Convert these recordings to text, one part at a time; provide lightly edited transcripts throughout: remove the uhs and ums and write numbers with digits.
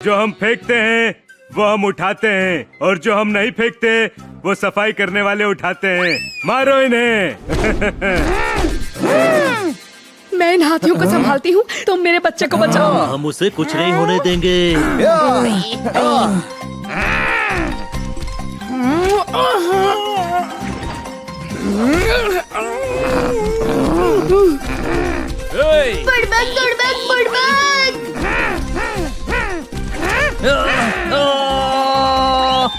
जो हम फेंकते हैं वो हम उठाते हैं, और जो हम नहीं फेंकते वो सफाई करने वाले उठाते हैं। मारो इन्हें। मैं इन हाथियों को संभालती हूँ, तुम मेरे बच्चे को बचाओ। हम उसे कुछ नहीं होने देंगे। बुड़बक बुड़बक बुड़बक।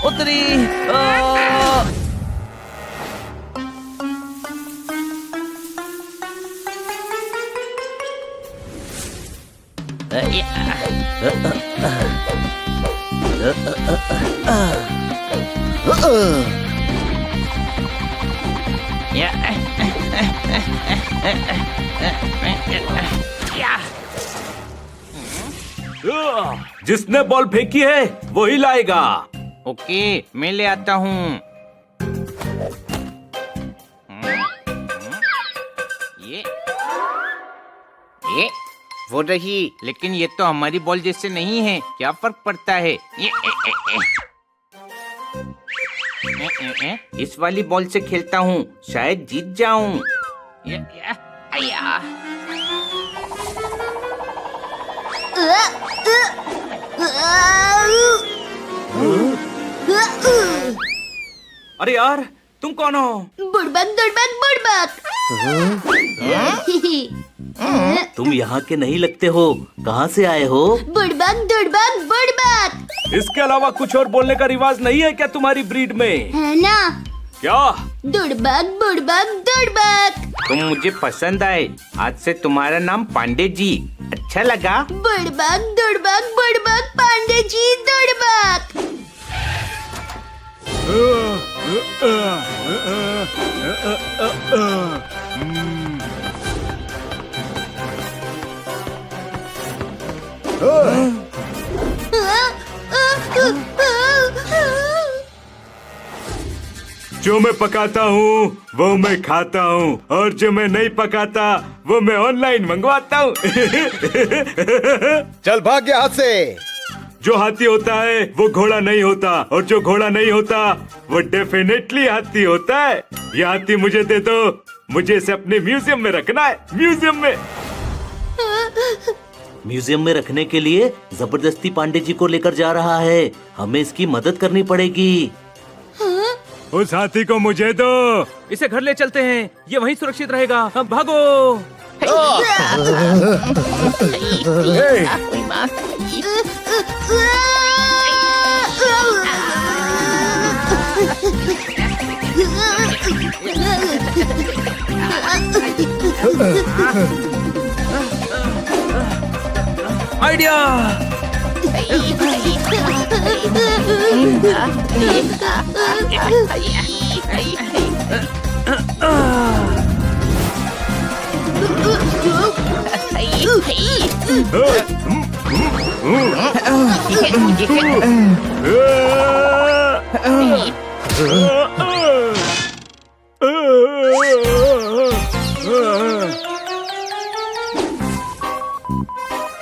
उतरी। जिसने बॉल फेंकी है वो ही लाएगा। ओके, मैं ले आता हूँ। ये वो रही, लेकिन ये तो हमारी बॉल जैसे नहीं है। क्या फर्क पड़ता है? इस वाली बॉल से खेलता हूँ, शायद जीत जाऊं। अरे यार, तुम कौन हो? बुड़बक दुड़बक बुड़बक। तुम यहाँ के नहीं लगते हो, कहाँ से आए हो? बुड़बक दुड़बक बुड़बक। इसके अलावा कुछ और बोलने का रिवाज नहीं है क्या तुम्हारी ब्रीड में? है ना? क्या? दुड़बक बुड़बक दुड़बक। तुम मुझे पसंद आए, आज से तुम्हारा नाम पांडे जी। अच्छा लगा? बुड़बक दुड़बक बुड़बक पांडे जी दुड़बक। जो मैं पकाता हूँ वो मैं खाता हूँ, और जो मैं नहीं पकाता वो मैं ऑनलाइन मंगवाता हूँ। चल भाग यहाँ से। जो हाथी होता है वो घोड़ा नहीं होता, और जो घोड़ा नहीं होता वो डेफिनेटली हाथी होता है। ये हाथी मुझे दे दो, मुझे इसे अपने म्यूजियम में रखना है। म्यूजियम में। म्यूजियम में रखने के लिए जबरदस्ती पांडे जी को लेकर जा रहा है। हमें इसकी मदद करनी पड़ेगी। उस हाथी को मुझे दो। इसे घर ले चलते हैं, ये वहीं सुरक्षित रहेगा। हम भागो। आइडिया।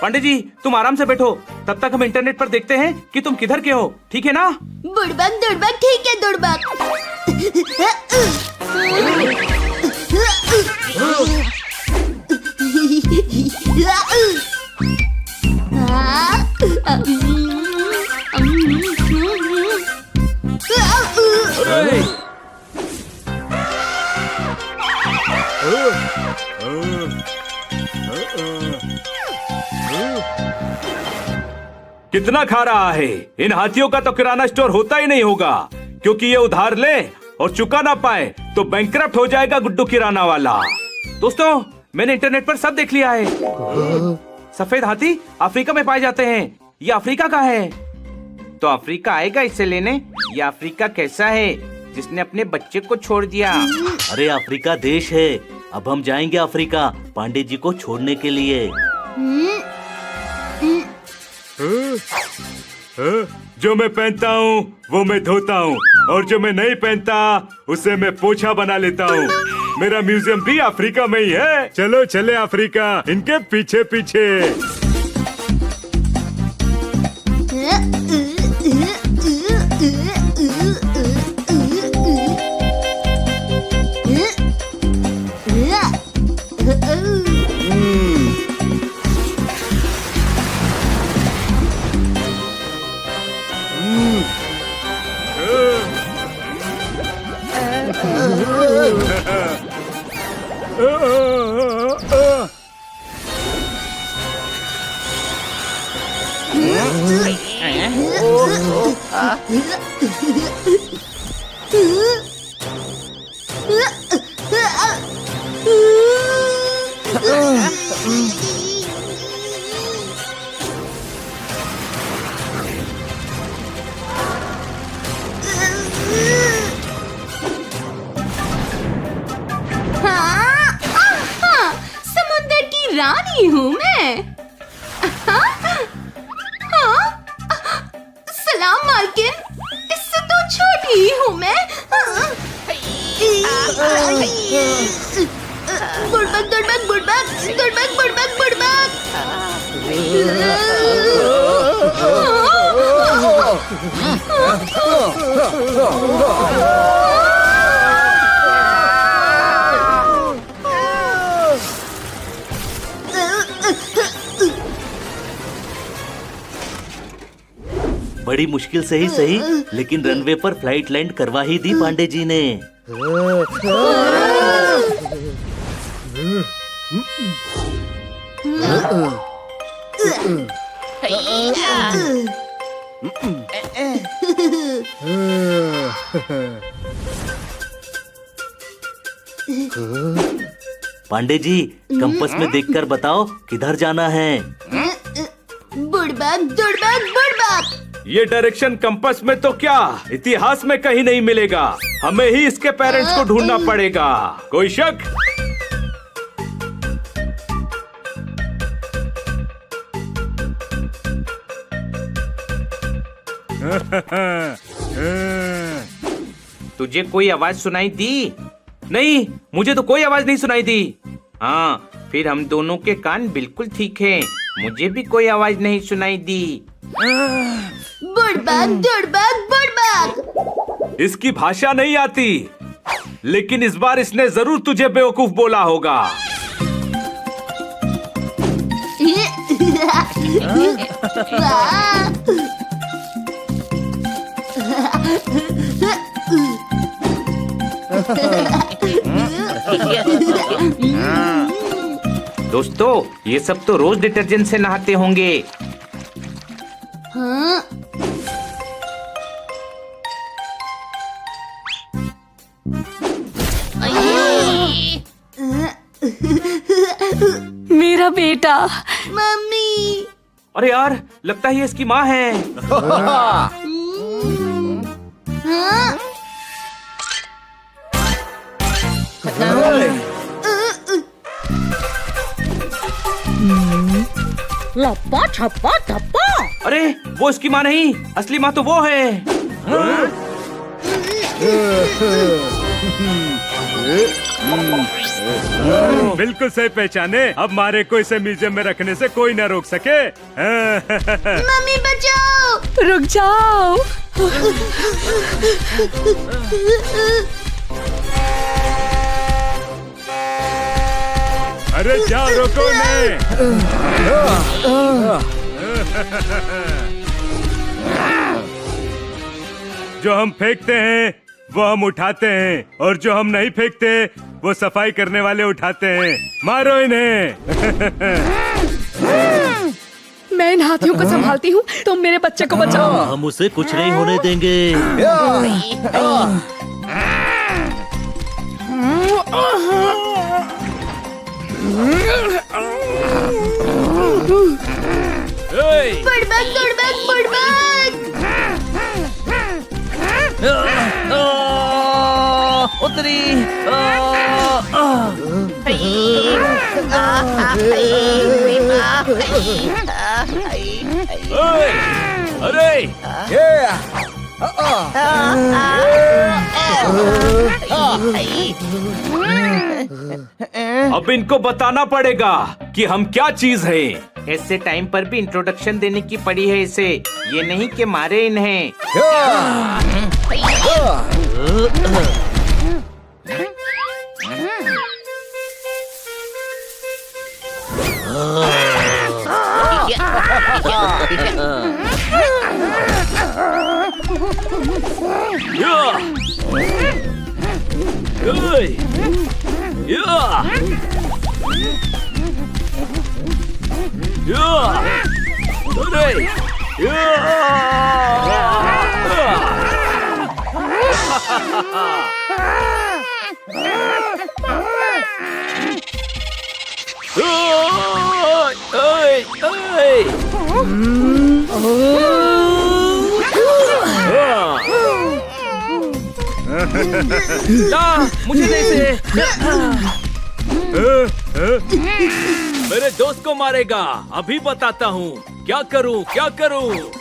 पांडे जी, तुम आराम से बैठो, तब तक हम इंटरनेट पर देखते हैं कि तुम किधर के हो। ठीक है ना? बुड़बक दुड़बक ठीक है दुड़बक। कितना खा रहा है? इन हाथियों का तो किराना स्टोर होता ही नहीं होगा, क्योंकि ये उधार ले और चुका ना पाए तो बैंकरप्ट हो जाएगा गुड्डू किराना वाला। दोस्तों, मैंने इंटरनेट पर सब देख लिया है। सफेद हाथी अफ्रीका में पाए जाते हैं। ये अफ्रीका का है। तो अफ्रीका आएगा इसे लेने? ये अफ्रीका कैसा है जिसने अपने बच्चे को छोड़ दिया? अरे अफ्रीका देश है। अब हम जाएंगे अफ्रीका पांडे जी को छोड़ने के लिए। जो मैं पहनता हूँ वो मैं धोता हूँ, और जो मैं नहीं पहनता उसे मैं पोछा बना लेता हूँ। मेरा म्यूजियम भी अफ्रीका में ही है। चलो चले अफ्रीका, इनके पीछे पीछे। समुंदर की रानी हूँ मैं। सलाम मालकिन, इससे तो छोटी ही हूँ मैं। बुड़बक दुड़बक बुड़बक दुड़बक बुड़बक बुड़बक। बड़ी मुश्किल से ही सही, लेकिन रनवे पर फ्लाइट लैंड करवा ही दी पांडे जी ने। पांडे जी, कंपास में देखकर बताओ किधर जाना है। बुड़बक दुड़बक बुड़बक। ये डायरेक्शन कंपास में तो क्या, इतिहास में कहीं नहीं मिलेगा। हमें ही इसके पेरेंट्स को ढूंढना पड़ेगा। कोई शक? तुझे कोई आवाज सुनाई दी? नहीं, मुझे तो कोई आवाज नहीं सुनाई दी। हाँ, फिर हम दोनों के कान बिल्कुल ठीक हैं। मुझे भी कोई आवाज नहीं सुनाई दी। बुड़बक दुड़बक बुड़बक। इसकी भाषा नहीं आती, लेकिन इस बार इसने जरूर तुझे बेवकूफ बोला होगा। दोस्तों, ये सब तो रोज डिटर्जेंट से नहाते होंगे। हाँ? मेरा बेटा। मम्मी। अरे यार, लगता है ये इसकी माँ है। हाँ? लप्पा छप्पा टप्पा। अरे, वो इसकी माँ नहीं, असली माँ तो वो है। बिल्कुल सही पहचाने। अब मारे को इसे म्यूजियम में रखने से कोई न रोक सके। मम्मी बचाओ। रुक जाओ। अरे जाओ, रोको नहीं। जो हम फेंकते हैं वो हम उठाते हैं, और जो हम नहीं फेंकते वो सफाई करने वाले उठाते हैं। मारो इन्हें। मैं इन हाथियों को संभालती हूँ, तुम मेरे बच्चे को बचाओ। हम उसे कुछ नहीं होने देंगे। बुड़बक दुड़बक बुड़बक। उतरी। अरे अब इनको बताना पड़ेगा कि हम क्या चीज हैं। ऐसे टाइम पर भी इंट्रोडक्शन देने की पड़ी है इसे। ये नहीं कि मारे इन्हें। मुझे नहीं से मेरे दोस्त को मारेगा। अभी बताता हूँ क्या करूँ क्या करूँ।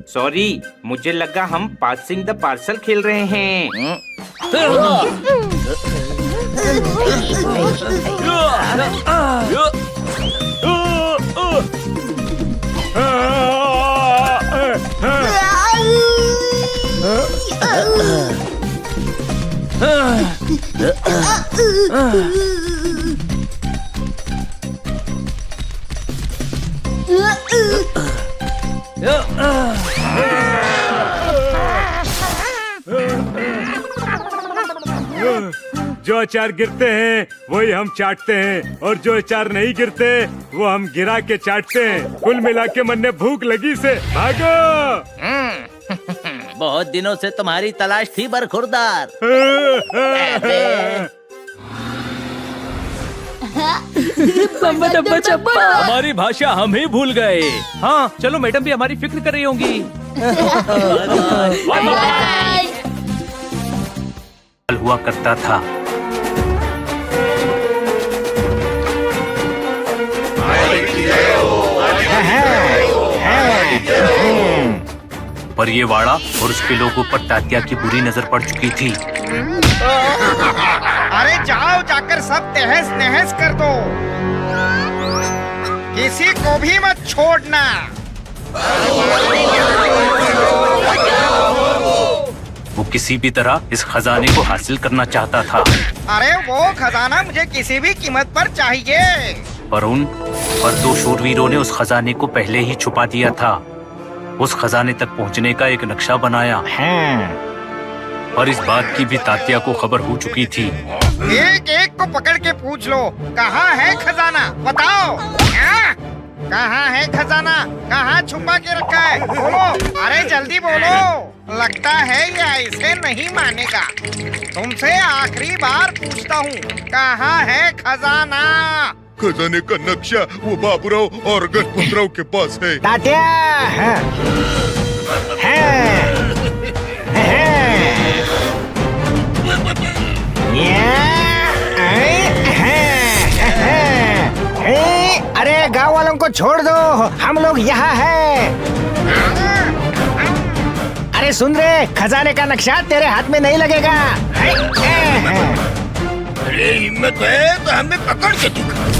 सॉरी, मुझे लगा हम पासिंग द पार्सल खेल रहे हैं। जो अचार गिरते हैं वही हम चाटते हैं, और जो अचार नहीं गिरते वो हम गिरा के चाटते हैं। कुल मिला के मन ने भूख लगी से भागो। बहुत दिनों से तुम्हारी तलाश थी बरखुरदार। बम्बा डब्बा चप्पा। हमारी भाषा हम ही भूल गए। हाँ चलो, मैडम भी हमारी फिक्र कर रही होंगी। हुआ करता था। पर ये वाड़ा और उसके लोगों पर तात्या की बुरी नजर पड़ चुकी थी। अरे जाओ, जाकर सब तहस नहस कर दो, किसी को भी मत छोड़ना। वो किसी भी तरह इस खजाने को हासिल करना चाहता था। अरे वो खजाना मुझे किसी भी कीमत पर चाहिए। पर दो शूरवीरों ने उस खजाने को पहले ही छुपा दिया था। उस खजाने तक पहुंचने का एक नक्शा बनाया। और इस बात की भी तात्या को खबर हो चुकी थी। एक एक को पकड़ के पूछ लो, कहाँ है खजाना, बताओ। कहाँ है खजाना, कहाँ छुपा के रखा है, बोलो। अरे जल्दी बोलो। लगता है ये ऐसे नहीं मानेगा। तुमसे आखिरी बार पूछता हूँ, कहाँ है खजाना? खजाने का नक्शा वो बाबूराव और गणपतराव के पास है। तात्या अरे गांव वालों को छोड़ दो, हम लोग यहाँ हैं। अरे सुन रे, खजाने का नक्शा तेरे हाथ में नहीं लगेगा। अरे हिम्मत है तो हमें पकड़ के दिखा।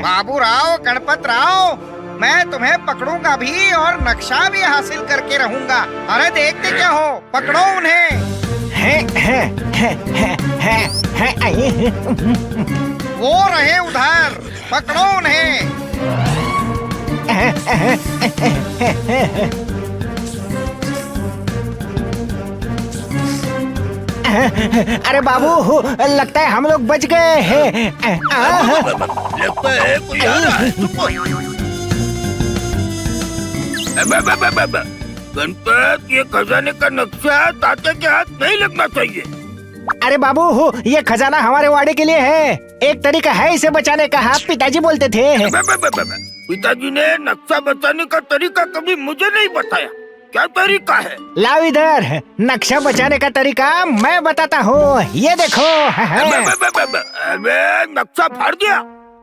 बाबू राव, गणपत राव, मैं तुम्हें पकड़ूंगा भी और नक्शा भी हासिल करके रहूंगा। अरे देखते क्या हो, पकड़ो उन्हें। वो रहे उधर, पकड़ो उन्हें। अरे बाबू, लगता है हम लोग बच गए हैं। लगता है कोई आ रहा है। गणपत, ये खजाने का नक्शा तात्या के हाथ नहीं लगना चाहिए। अरे बाबू, ये खजाना हमारे वाड़े के लिए है। एक तरीका है इसे बचाने का, पिताजी बोलते थे। पिताजी ने नक्शा बचाने का तरीका कभी मुझे नहीं बताया। क्या तरीका है? लाओ इधर, नक्शा बचाने का तरीका मैं बताता हूँ। ये देखो। अबे, नक्शा फाड़ दिया।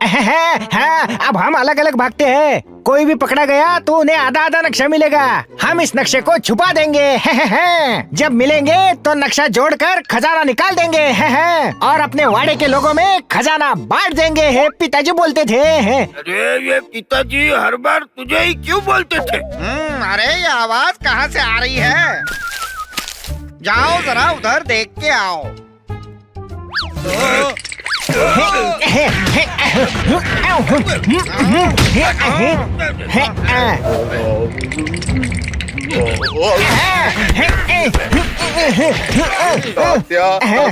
हाँ, अब हम अलग अलग भागते हैं। कोई भी पकड़ा गया तो उन्हें आधा आधा नक्शा मिलेगा। हम इस नक्शे को छुपा देंगे। जब मिलेंगे तो नक्शा जोड़कर खजाना निकाल देंगे। और अपने वाड़े के लोगों में खजाना बांट देंगे। पिताजी बोलते थे। अरे ये पिताजी हर बार तुझे ही क्यों बोलते थे? अरे ये आवाज कहाँ से आ रही है? जाओ जरा उधर देख के आओ।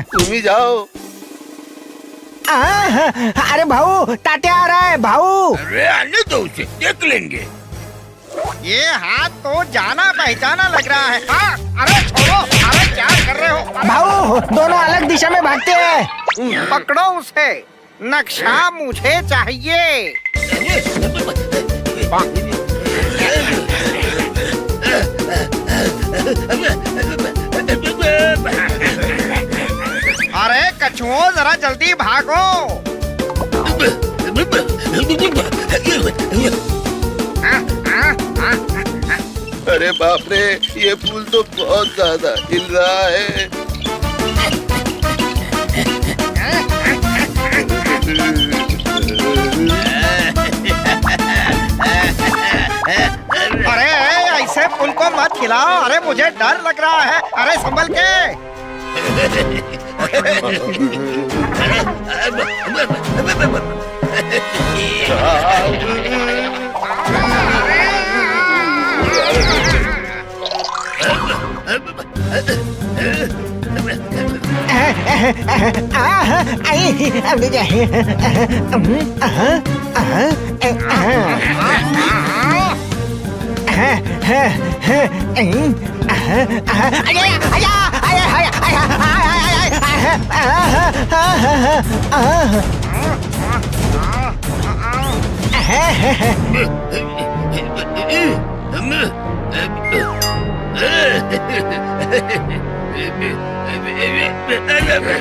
तुम ही जाओ। अरे भाऊ, तात्या आ रहा है भाऊ। अरे आने दो उसे, देख लेंगे। ये हाथ तो जाना पहचाना लग रहा है। अरे छोड़ो, अरे क्या कर रहे हो भाऊ? दोनों अलग दिशा में भागते हैं। पकड़ो उसे, नक्शा मुझे चाहिए। अरे कछुओं, जरा जल्दी भागो। अरे बाप रे, ये फूल तो बहुत ज्यादा हिल रहा है। अरे ऐसे फूल को मत खिलाओ। अरे मुझे डर लग रहा है। अरे संभल के।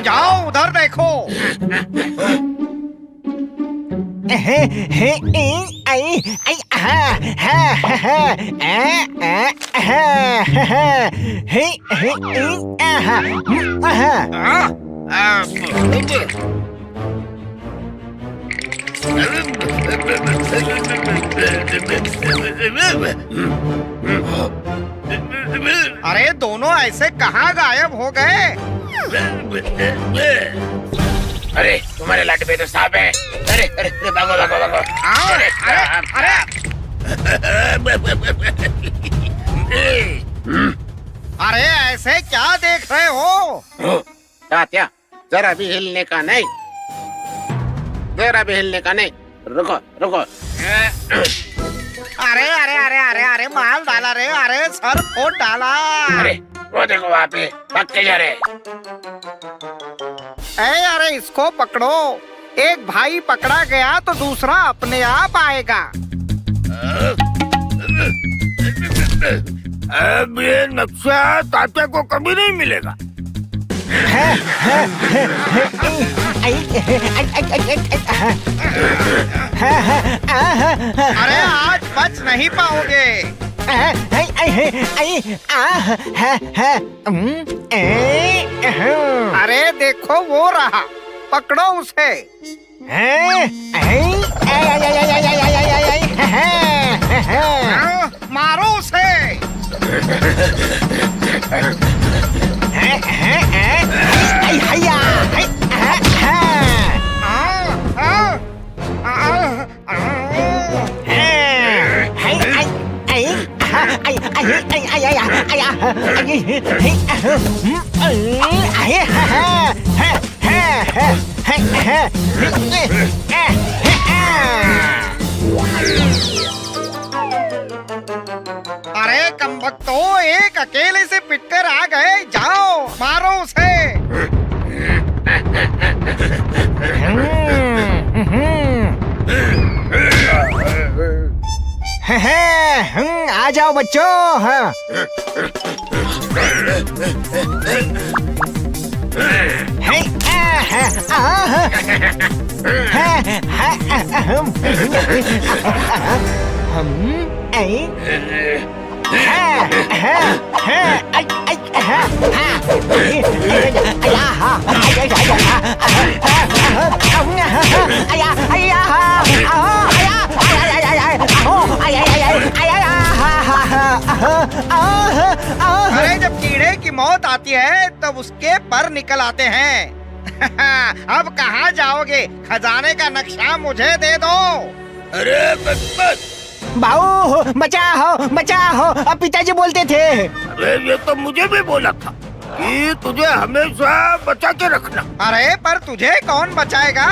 जाओ उधर देखो। अरे दोनों ऐसे कहाँ गायब हो गए? अरे तुम्हारे लाट पे तो सांप है। अरे अरे अरे भागो भागो भागो। अरे अरे अरे ऐसे क्या देख रहे हो? तात्या, जरा भी हिलने का नहीं, जरा भी हिलने का नहीं। रुको रुको। अरे अरे अरे अरे अरे माल डाला रे। अरे सर फोड़ डाला। अरे वो देखो वहाँ पे भागते जा रहे। अरे इसको पकड़ो। एक भाई पकड़ा गया तो दूसरा अपने आप आएगा। अब ये नक्शा तात्या को कभी नहीं मिलेगा। अरे आज बच नहीं पाओगे। अरे देखो वो रहा, पकड़ो उसे। मारो उसे। अरे कमबख्तो, एक अकेले से पिटकर आ गए। जाओ मारो उसे। आ जाओ बच्चों। अरे जब कीड़े की मौत आती है तब उसके पर निकल आते हैं। अब कहाँ जाओगे? खजाने का नक्शा मुझे दे दो। अरे बस भाऊ बचाओ बचाओ, अब पिताजी बोलते थे। अरे ये तो मुझे भी बोला था कि तुझे हमेशा बचा के रखना। अरे पर तुझे कौन बचाएगा?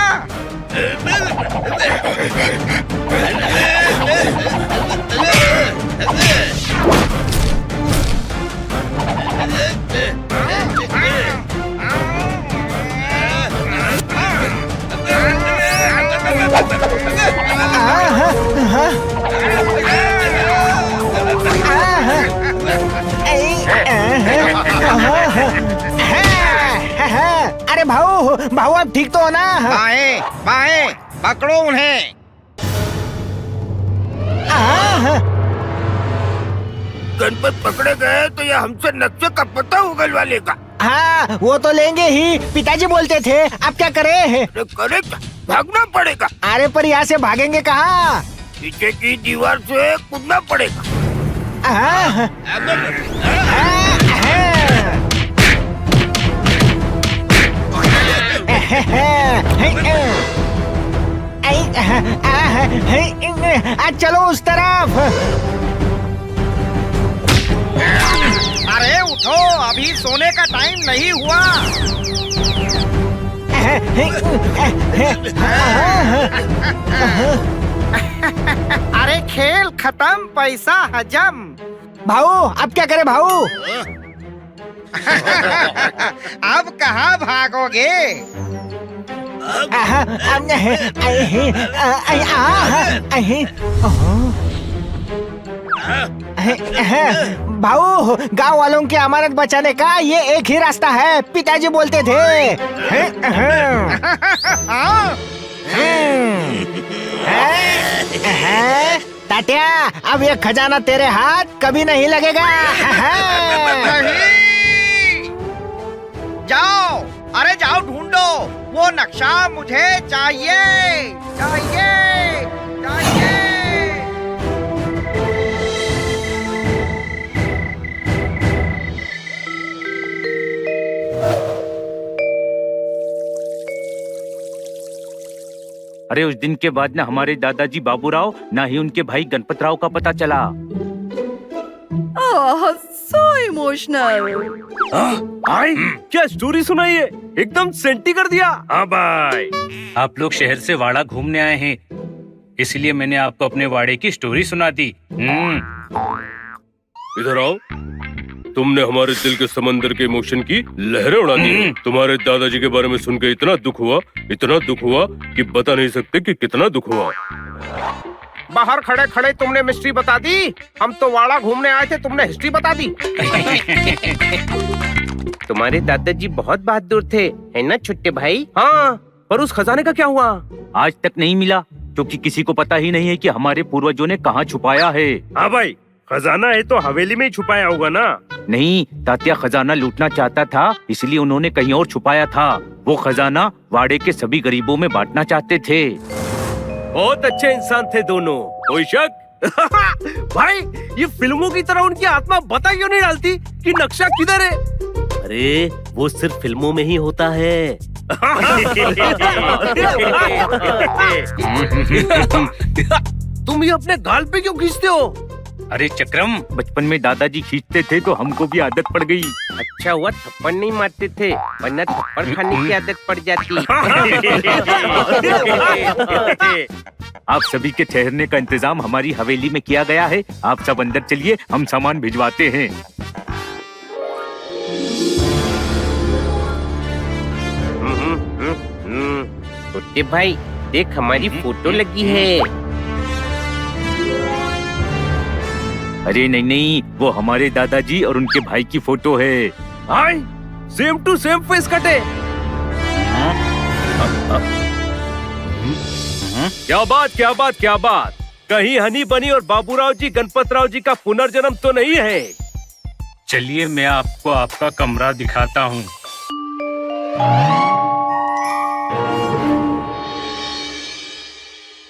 अरे भाऊ भाऊ अब ठीक तो हो ना? बाएं बाएं पकड़ो उन्हें। गणपत पकड़े गए तो ये हमसे नक्शे का पता उगलवा लेगा। हाँ वो तो लेंगे ही, पिताजी बोलते थे। अब क्या करें? अरे करे क्या? भागना पड़ेगा। अरे पर यहाँ से भागेंगे कहाँ? पीछे की दीवार से कूदना पड़ेगा। चलो उस तरफ। अरे उठो, अभी सोने का टाइम नहीं हुआ। अरे खेल खत्म, पैसा हजम। भाऊ अब क्या करे भाऊ? अब कहाँ भागोगे? भाऊ गांव वालों की अमानत बचाने का ये एक ही रास्ता है, पिताजी बोलते थे। तात्या अब ये खजाना तेरे हाथ कभी नहीं लगेगा। नहीं, जाओ, अरे जाओ ढूंढो, वो नक्शा मुझे चाहिए चाहिए चाहिए। अरे उस दिन के बाद ना हमारे दादाजी बाबूराव ना ही उनके भाई गणपत राव का पता चला। So emotional. भाई क्या स्टोरी सुनाई है, एकदम सेंटी कर दिया। हाँ भाई, आप लोग शहर से वाड़ा घूमने आए हैं, इसलिए मैंने आपको अपने वाड़े की स्टोरी सुना दी। इधर आओ। तुमने हमारे दिल के समंदर के इमोशन की लहरें उड़ा दी। तुम्हारे दादाजी के बारे में सुन के इतना दुख हुआ कि बता नहीं सकते कि कितना दुख हुआ। बाहर खड़े खड़े तुमने मिस्ट्री बता दी। हम तो वाड़ा घूमने आए थे, तुमने हिस्ट्री बता दी। तुम्हारे दादाजी बहुत बहादुर थे, है ना छोटे भाई? हाँ, पर उस खजाने का क्या हुआ? आज तक नहीं मिला, क्योंकि किसी को पता ही नहीं है कि हमारे पूर्वजों ने कहाँ छुपाया है। हाँ भाई, खजाना है तो हवेली में ही छुपाया होगा ना। नहीं, तात्या खजाना लूटना चाहता था, इसलिए उन्होंने कहीं और छुपाया था। वो खजाना वाड़े के सभी गरीबों में बांटना चाहते थे। बहुत अच्छे इंसान थे दोनों, कोई शक? भाई ये फिल्मों की तरह उनकी आत्मा बता क्यों नहीं डालती कि नक्शा किधर है? अरे वो सिर्फ फिल्मों में ही होता है। तुम ये अपने गाल पे क्यों खींचते हो? अरे चक्रम, बचपन में दादाजी खींचते थे तो हमको भी आदत पड़ गई। अच्छा हुआ थप्पड़ नहीं मारते थे, वरना थप्पड़ खाने की आदत पड़ जाती। आप सभी के ठहरने का इंतजाम हमारी हवेली में किया गया है। आप सब अंदर चलिए, हम सामान भिजवाते हैं। छोटे भाई देख, हमारी फोटो लगी है। अरे नहीं नहीं, वो हमारे दादाजी और उनके भाई की फोटो है। भाई सेम टू सेम फेस कटे। क्या बात क्या बात क्या बात, कहीं हनी बनी और बाबूराव जी गणपतराव जी का पुनर्जन्म तो नहीं है? चलिए मैं आपको आपका कमरा दिखाता हूँ।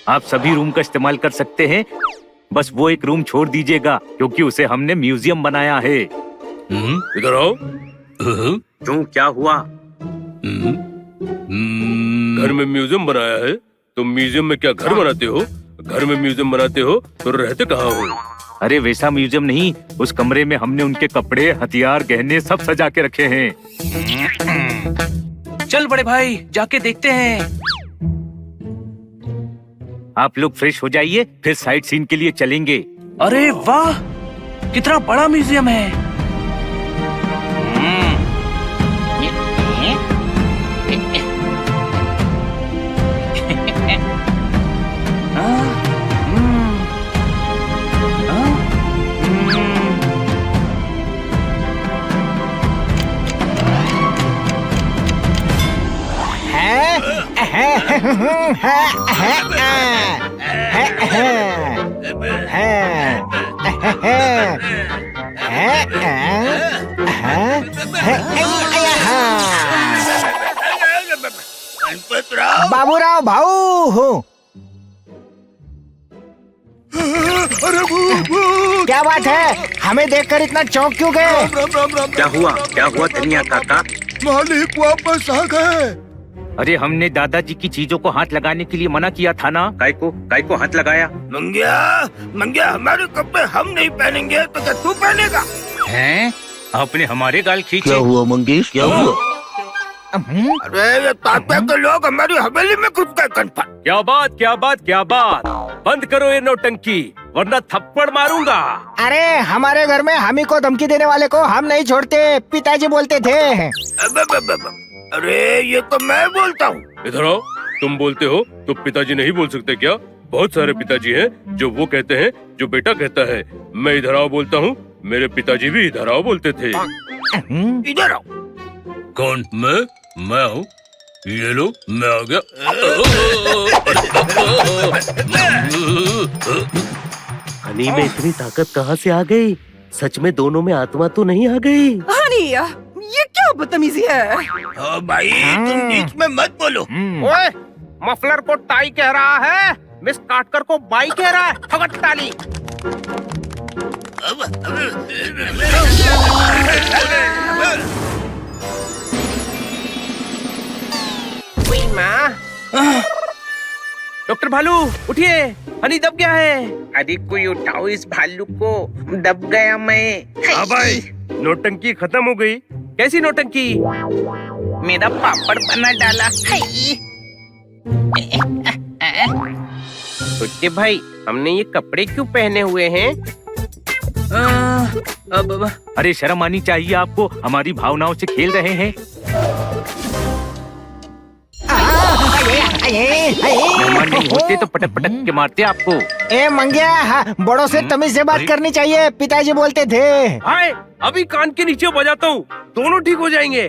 आप सभी रूम का इस्तेमाल कर सकते हैं, बस वो एक रूम छोड़ दीजिएगा क्योंकि उसे हमने म्यूजियम बनाया है। इधर आओ। क्यों, क्या हुआ? घर में म्यूजियम बनाया है, तुम म्यूजियम में क्या घर बनाते हो? घर में म्यूजियम बनाते हो तो रहते कहाँ हो? अरे वैसा म्यूजियम नहीं, उस कमरे में हमने उनके कपड़े, हथियार, गहने सब सजा के रखे हैं। चल बड़े भाई जाके देखते हैं। आप लोग फ्रेश हो जाइए, फिर साइट सीन के लिए चलेंगे। अरे वाह, कितना बड़ा म्यूजियम है। बाबूराव भाऊ हूँ। क्या बात है, हमें देखकर इतना चौंक क्यों गए? क्या हुआ धनिया काका? मालिक वापस आ गए। अरे हमने दादाजी की चीजों को हाथ लगाने के लिए मना किया था ना। काय को हाथ लगाया? मंगिया हमारे कपड़े हम नहीं पहनेंगे तो क्या तू पहनेगा? हैं? आपने हमारे गाल खींचे। क्या हुआ मंगेश, क्या हुआ? अरे ये तात्या के लोग हमारी हवेली में घुस गए कन्फर्म। क्या बात, बंद करो ये नौटंकी वरना थप्पड़ मारूंगा। अरे हमारे घर में हम ही को धमकी देने वाले को हम नहीं छोड़ते, पिताजी बोलते थे। अरे ये तो मैं बोलता हूँ। इधर आओ। तुम बोलते हो तो पिताजी नहीं बोल सकते क्या? बहुत सारे पिताजी हैं जो वो कहते हैं जो बेटा कहता है। मैं इधर आओ बोलता हूँ, मेरे पिताजी भी इधर आओ बोलते थे। इधर आओ। कौन? मैं हूँ। ये लो, मैं आ गया। हनी में इतनी ताकत कहाँ से आ गई? सच में दोनों में आत्मा तो नहीं आ गई? हनी, ये क्या बदतमीजी है? भाई तुम बीच में मत बोलो। ओए, मफलर को टाई कह रहा है, मिस काटकर को बाई कह रहा है। फगट ताली। डॉक्टर भालू उठिए, हनी दब गया है। अरे कोई उठाओ इस भालू को, दब गया मैं। हाँ भाई, नौटंकी खत्म हो गई। कैसी नौटंकी? मेरा पापड़ बना डाला। छोटे भाई, हमने ये कपड़े क्यों पहने हुए हैं? अरे शर्म आनी चाहिए आपको, हमारी भावनाओं से खेल रहे हैं। मेहमान नहीं होते तो पटक पटक के मारते आपको। ए मंगिया, बड़ों से तमीज से बात करनी चाहिए, पिताजी बोलते थे। हाय, अभी कान के नीचे बजाता हूँ, दोनों ठीक हो जाएंगे।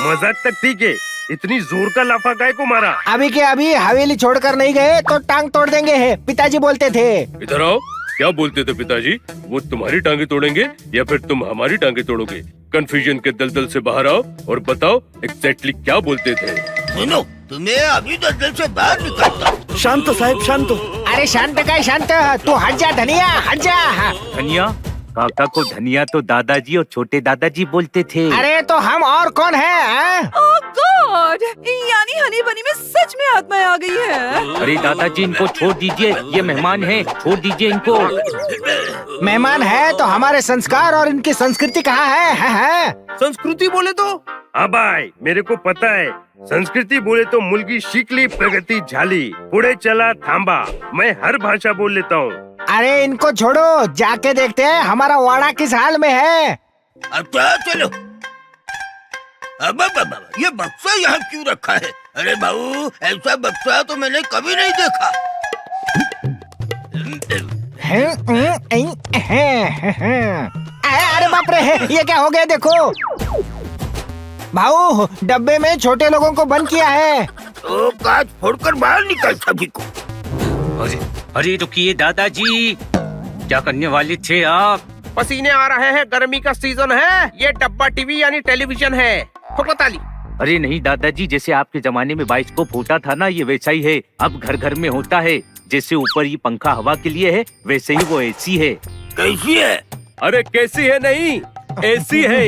मजाक तक ठीक है, इतनी जोर का लाफा गाय को मारा? अभी के अभी हवेली छोड़कर नहीं गए तो टांग तोड़ देंगे है, पिताजी बोलते थे। इधर आओ। क्या बोलते थे पिताजी? वो तुम्हारी टांगे तोड़ेंगे या फिर तुम हमारी टांगे तोड़ोगे? कंफ्यूजन के दलदल से बाहर आओ और बताओ एग्जैक्टली क्या बोलते थे। सुनो, तुम्हें अभी दलदल से बाहर निकालता। शांत साहब, शांत। अरे शांत का शांत, तू हट जा धनिया, हट जा। धनिया? काका को धनिया तो दादाजी और छोटे दादाजी बोलते थे। अरे तो हम और कौन है? ओह गॉड, यानी हनी बनी में सच में आत्माएं आ गई है। अरे दादाजी, इनको छोड़ दीजिए, ये मेहमान हैं, छोड़ दीजिए इनको। मेहमान है तो हमारे संस्कार और इनकी संस्कृति कहाँ है? संस्कृति बोले तो? हाँ भाई, मेरे को पता है। संस्कृति बोले तो मुलगी शिकली, प्रगति झाली, पुढे चला थांबा। मैं हर भाषा बोल लेता हूँ। अरे इनको छोड़ो, जाके देखते हैं हमारा वाड़ा किस हाल में है। अच्छा चलो। अब ये बक्सा यहाँ क्यों रखा है? अरे बाबू, ऐसा बक्सा तो मैंने कभी नहीं देखा। अरे बाप रे, ये क्या हो गया? देखो भाऊ डब्बे में छोटे लोगों को बंद किया है। तो कांच फोड़कर बाहर निकल सभी को। अरे अरे रुकिए दादाजी, क्या करने वाले थे आप? पसीने आ रहे हैं, गर्मी का सीजन है, ये डब्बा टीवी यानी टेलीविजन है। ठोको ताली। अरे नहीं दादाजी, जैसे आपके जमाने में बाइस्कोप होता था ना, ये वैसा ही है। अब घर घर में होता है। जैसे ऊपर ये पंखा हवा के लिए है, वैसे ही वो एसी है। कैसी है? अरे कैसी है नहीं, एसी है,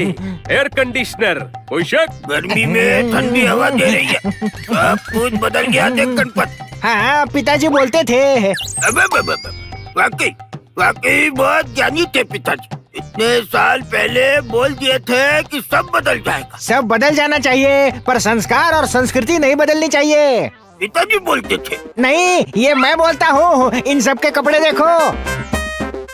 एयर कंडीशनर। कोई शक? गर्मी में ठंडी हवा दे रही है। सब कुछ बदल गया देख गणपत। हाँ पिताजी बोलते थे। वाकई वाकई बहुत ज्ञानी थे पिताजी। इतने साल पहले बोल दिए थे कि सब बदल जाएगा। सब बदल जाना चाहिए, पर संस्कार और संस्कृति नहीं बदलनी चाहिए। पिताजी बोलते थे। नहीं, ये मैं बोलता हूँ। इन सब के कपड़े देखो,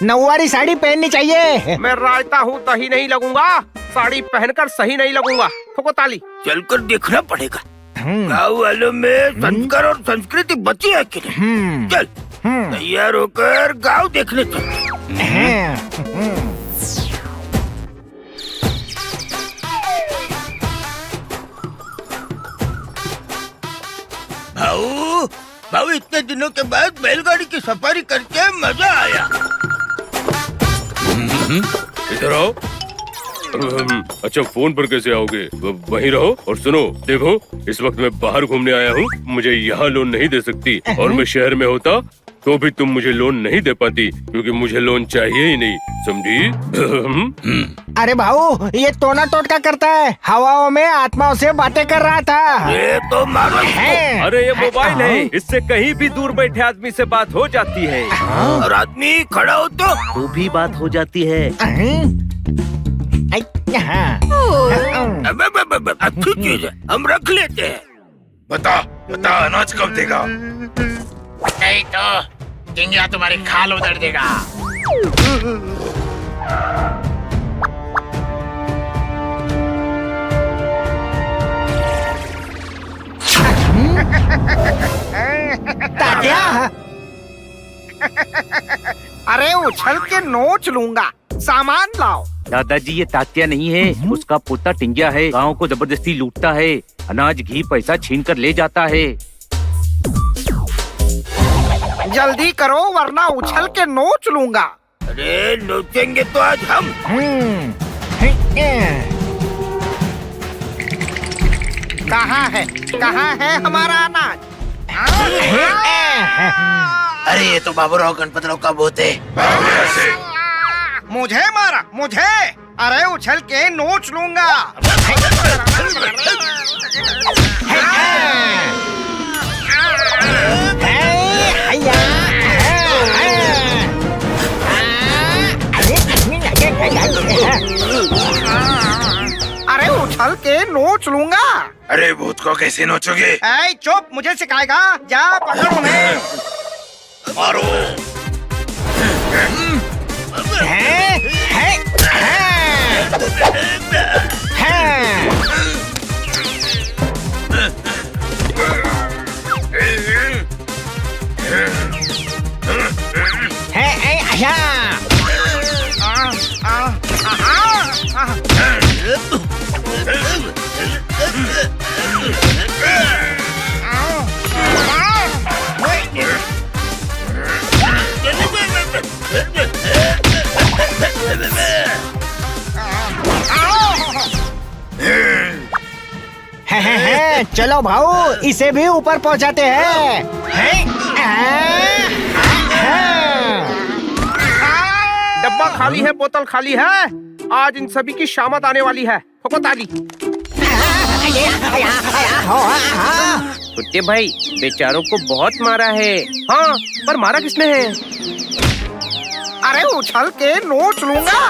नौवारी साड़ी पहननी चाहिए। मैं रायता हूँ दही नहीं लगूंगा, साड़ी पहनकर सही नहीं लगूंगा। ठोको ताली। चलकर देखना पड़ेगा गाँव वालों में संस्कार और संस्कृति बची है कि नहीं। चल तैयार होकर गाँव देखने चल। भाऊ भाऊ इतने दिनों के बाद बैलगाड़ी की सफारी करके मजा आया। इधर आओ। अच्छा फोन पर कैसे आओगे? वहीं रहो और सुनो। देखो इस वक्त मैं बाहर घूमने आया हूँ, मुझे यहाँ लोन नहीं दे सकती, और मैं शहर में होता तो भी तुम मुझे लोन नहीं दे पाती, क्योंकि मुझे लोन चाहिए ही नहीं, समझी? अरे भाऊ ये टोना टोटका करता है, हवाओं में आत्माओं से बातें कर रहा था। ये तो मारो है। अरे ये मोबाइल है, इससे कहीं भी दूर बैठे आदमी से बात हो जाती है। और आदमी खड़ा हो तो भी बात हो जाती है। अच्छी चीज है, हम रख लेते हैं। बता बता अनाज कब देगा? नहीं तो टिंगिया तुम्हारी खाल उधर देगा। तात्या, अरे उछल के नोच लूंगा, सामान लाओ। दादाजी ये तात्या नहीं है, उसका पोता टिंगिया है। गाँव को जबरदस्ती लूटता है, अनाज घी पैसा छीन कर ले जाता है। जल्दी करो वरना उछल के नोच लूंगा। अरे नोचेंगे तो आज हम। कहाँ है हमारा अनाज? अरे ये तो बाबूराव गणपतराव का भूत है। मुझे मारा मुझे। अरे उछल के नोच लूंगा। अरे उछल के नोच लूंगा। अरे भूत को कैसे नोचोगे? ऐ चुप, मुझे सिखाएगा? जा पकड़ उन्हें। मारो। चलो भाऊ इसे भी ऊपर पहुंचाते हैं। डब्बा खाली है, बोतल खाली है। आज इन सभी की शामत आने वाली है। ठोको ताली। कुत्ते भाई बेचारों को बहुत मारा है। हाँ, पर मारा किसने है? अरे उछल के नोच लूंगा।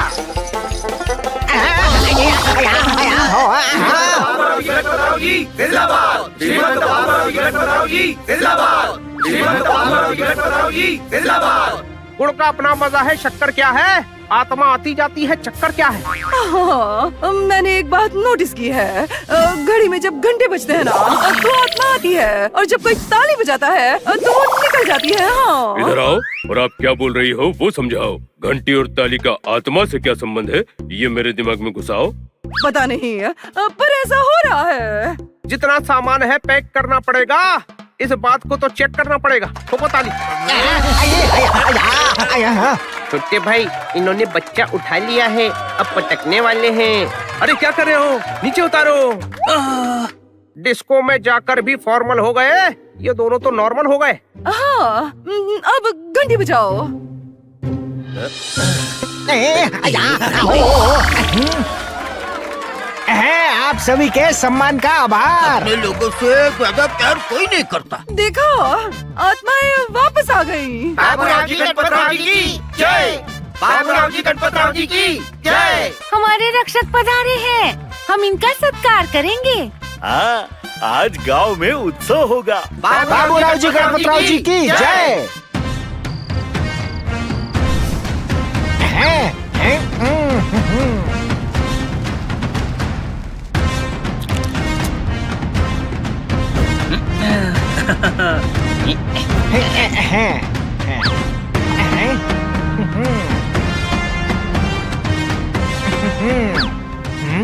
गुड़ का अपना मजा है, शक्कर क्या है? आत्मा आती जाती है, चक्कर क्या है? हाँ, मैंने एक बात नोटिस की है। घड़ी में जब घंटे बजते हैं ना तो आत्मा आती है, और जब कोई ताली बजाता है तो वो निकल जाती है। हाँ। इधर आओ, और आप क्या बोल रही हो वो समझाओ। घंटी और ताली का आत्मा से क्या संबंध है, ये मेरे दिमाग में घुसाओ। पता नहीं पर ऐसा हो रहा है। जितना सामान है पैक करना पड़ेगा, इस बात को तो चेक करना पड़ेगा। ठोको ताली। छोटे भाई, इन्होंने बच्चा उठा लिया है, अब पटकने वाले हैं। अरे क्या कर रहे हो, नीचे उतारो। डिस्को में जाकर भी फॉर्मल हो गए, ये दोनों तो नॉर्मल हो गए। हाँ, अब घंटी बजाओ। आप सभी के सम्मान का आभार। अपने लोगों से ज्यादा प्यार कोई नहीं करता। देखो, आत्माएं वापस आ गई। बाबूराव जी गणपतराव जी की जय। बाबूराव जी गणपतराव जी की जय। हमारे रक्षक पधारे हैं, हम इनका सत्कार करेंगे। हाँ, आज गांव में उत्सव होगा। बाबूराव जी गणपतराव जी की जय।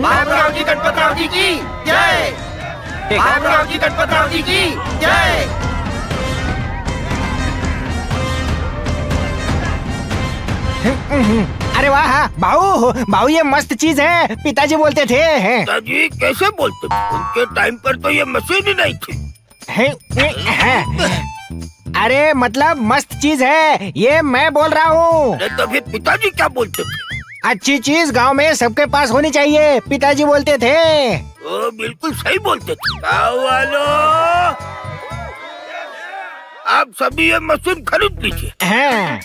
बाबूराव जी गणपतराव जी की जय। बाबूराव जी गणपतराव जी की जय। अरे वाह बाऊ, बाऊ ये मस्त चीज है, पिताजी बोलते थे। पिताजी कैसे बोलते? उनके टाइम पर तो ये मशीन ही नहीं थी। अरे मतलब मस्त चीज है, ये मैं बोल रहा हूँ। तो फिर पिताजी क्या बोलते थे? अच्छी चीज गांव में सबके पास होनी चाहिए, पिताजी बोलते थे। वो बिल्कुल सही बोलते थे। गाँव वालों, आप सभी ये मशीन खरीद लीजिए। हाँ।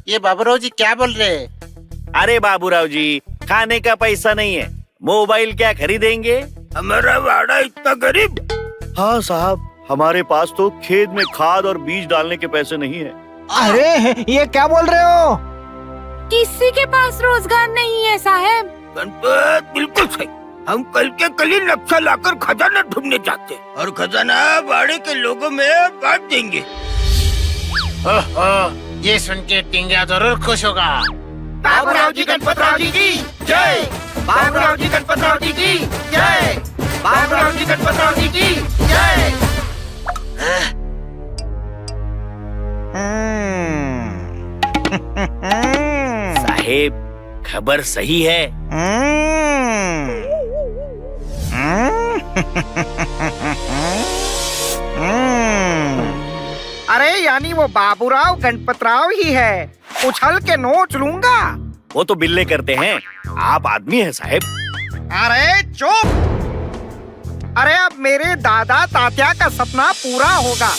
ये बाबूराव जी क्या बोल रहे हैं? अरे बाबूराव जी, खाने का पैसा नहीं है, मोबाइल क्या खरीदेंगे? हमारा वाड़ा इतना गरीब। हाँ साहब, हमारे पास तो खेत में खाद और बीज डालने के पैसे नहीं है। अरे ये क्या बोल रहे हो? किसी के पास रोजगार नहीं है साहब। गणपत बिल्कुल सही। हम कल के कल ही नक्शा लाकर खजाना ढूंढने जाते और खजाना वाड़े के लोगों में बांट देंगे। ये सुन के टिंगा जरूर खुश होगा। बाबूराव जी गणपतराव जी की जय। बाबूराव जी गणपतराव जी की जय। बाबूराव जी गणपतराव जी की जय। साहेब, खबर सही है। अरे यानी वो बाबूराव गणपतराव ही है, उछल के नोच लूंगा। वो तो बिल्ले करते हैं, आप आदमी हैं साहेब। अरे चुप। अरे अब मेरे दादा तात्या का सपना पूरा होगा।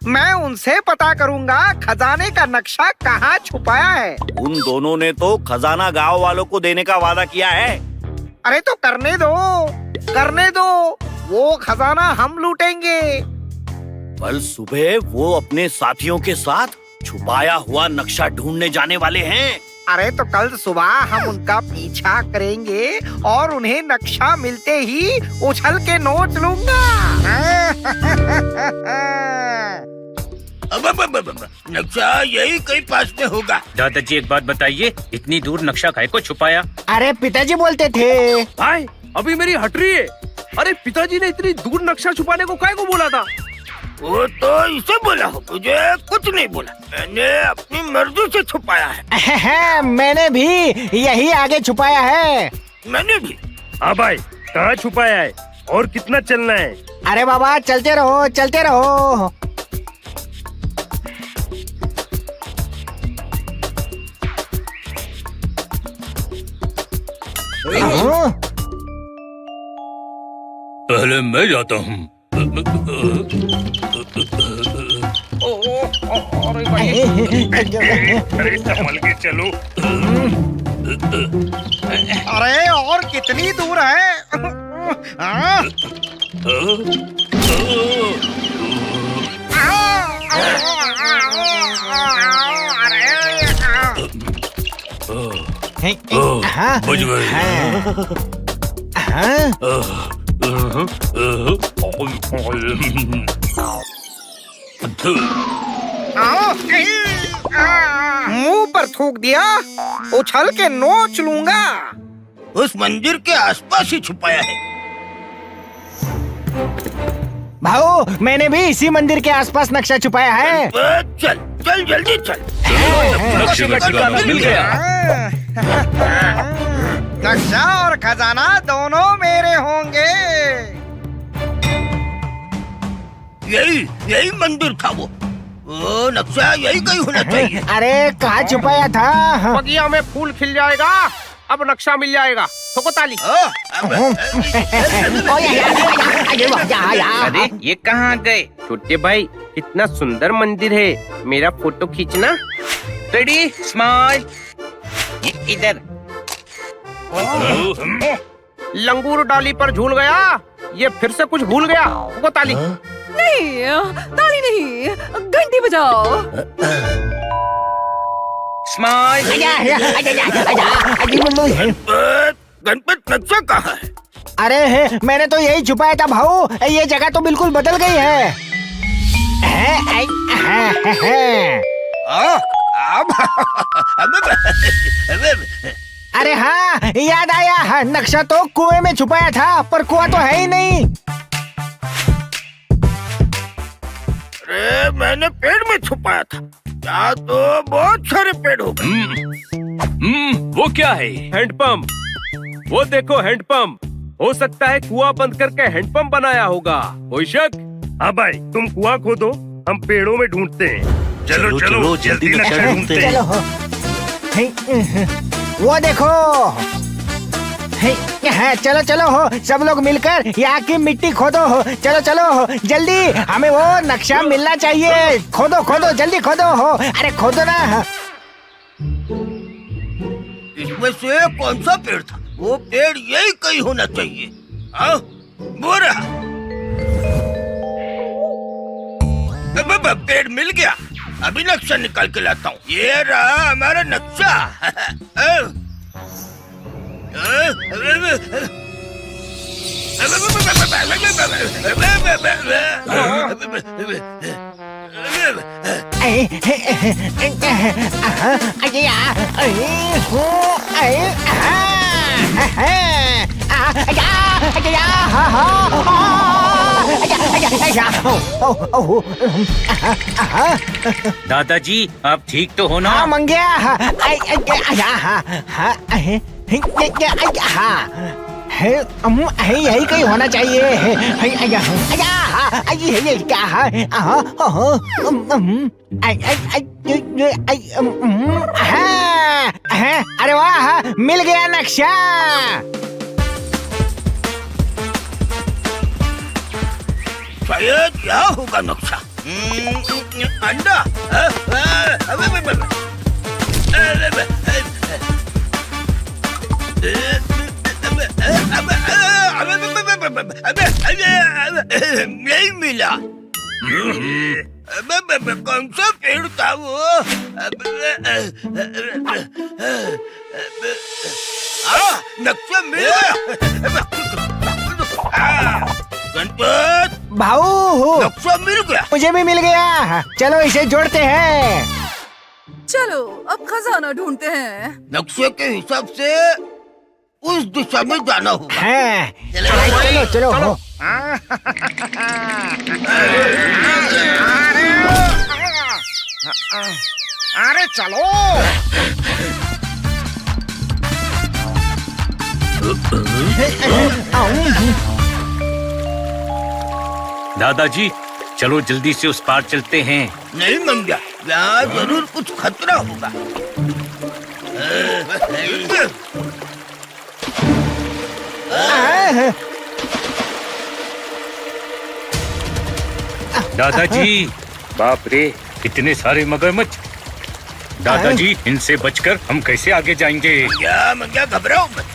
मैं उनसे पता करूंगा खजाने का नक्शा कहाँ छुपाया है। उन दोनों ने तो खजाना गांव वालों को देने का वादा किया है। अरे तो करने दो, करने दो, वो खजाना हम लूटेंगे। कल सुबह वो अपने साथियों के साथ छुपाया हुआ नक्शा ढूंढने जाने वाले हैं। अरे तो कल सुबह हम उनका पीछा करेंगे और उन्हें नक्शा मिलते ही उछल के नोच लूंगा। अब नक्शा यही कहीं पास में होगा। दादाजी एक बात बताइए, इतनी दूर नक्शा काहे को छुपाया? अरे पिताजी बोलते थे। भाई अभी मेरी हट रही है। अरे पिताजी ने इतनी दूर नक्शा छुपाने को काहे को बोला था? वो तो इसे बोला हो, मुझे कुछ नहीं बोला। मैंने अपनी मर्जी से छुपाया है। मैंने भी यही आगे छुपाया है। मैंने भी। हाँ भाई, कहाँ छुपाया है और कितना चलना है? अरे बाबा चलते रहो, चलते रहो। पहले मैं जाता हूँ। अरे संभल के चलो। अरे और कितनी दूर है? हाँ? बुझ गए। मुंह पर थूक दिया, उछल के नोच लूंगा। उस मंदिर के आसपास ही छुपाया है। भाऊ मैंने भी इसी मंदिर के आसपास नक्शा छुपाया है। चल चल जल्दी चल। नक्शे का ठिकाना मिल गया। नक्शा और खजाना दोनों मेरे होंगे। यही मंदिर था वो नक्शा यही कहीं होना चाहिए। अरे कहाँ छुपाया था? बगिया में फूल खिल जाएगा, अब नक्शा मिल जाएगा। ठोको ताली। अरे ये कहाँ गए? छोटे भाई कितना सुंदर मंदिर है, मेरा फोटो खींचना। Ready smile. इधर लंगूर डाली पर झूल गया, ये फिर से कुछ भूल गया। ठोको ताली। नहीं, ताली नहीं, घंटी बजाओ। स्माइल। गणपत नक्शा कहाँ है? अरे मैंने तो यही छुपाया था भाऊ, ये जगह तो बिल्कुल बदल गई है। अरे हाँ याद आया, नक्शा तो कुएं में छुपाया था, पर कुआं तो है ही नहीं। अरे मैंने पेड़ में छुपाया था, यहाँ तो बहुत सारे पेड़ हो गए। वो क्या है? हैंडपंप। वो देखो हैंडपंप। हो सकता है कुआं बंद करके हैंडपंप बनाया होगा। कोई शक? हाँ भाई तुम कुआं खोदो, हम पेड़ों में ढूंढते हैं। चलो चलो जल्दी नक्शा ढूंढते हैं। चलो वो देखो। चलो चलो हो, सब लोग मिलकर यहाँ की मिट्टी खोदो हो। चलो चलो हो, जल्दी, हमें वो नक्शा मिलना चाहिए। खोदो खोदो जल्दी खोदो हो। अरे खोदो ना। इसमें से कौन सा पेड़ था? वो पेड़ यही कहीं होना चाहिए। हाँ वो रहा। पेड़ मिल गया, अभी नक्शा निकाल के लाता हूँ। ये रहा हमारा नक्शा। दादाजी आप ठीक तो हो ना? हाँ मंगिया। यही कहीं होना चाहिए। अरे वाह, मिल गया नक्शा। शायद यहाँ होगा नक्शा। अंडा। नहीं मिला। कौन सा पेड़ था वो? नक्शा मिल गया। गणपत भाऊ नक्शा मिल गया। मुझे भी मिल गया। चलो इसे जोड़ते हैं। चलो अब खजाना ढूंढते हैं। नक्शे के हिसाब से उस दिशा में जाना होगा। चलो चलो हो। अरे चलो। दादाजी चलो जल्दी से उस पार चलते हैं। नहीं मंग्या, यहाँ जरूर कुछ खतरा होगा। दादाजी बाप रे, इतने सारे मगरमच्छ। दादाजी इनसे बचकर हम कैसे आगे जाएंगे? क्या मंग्या, घबराओ मत।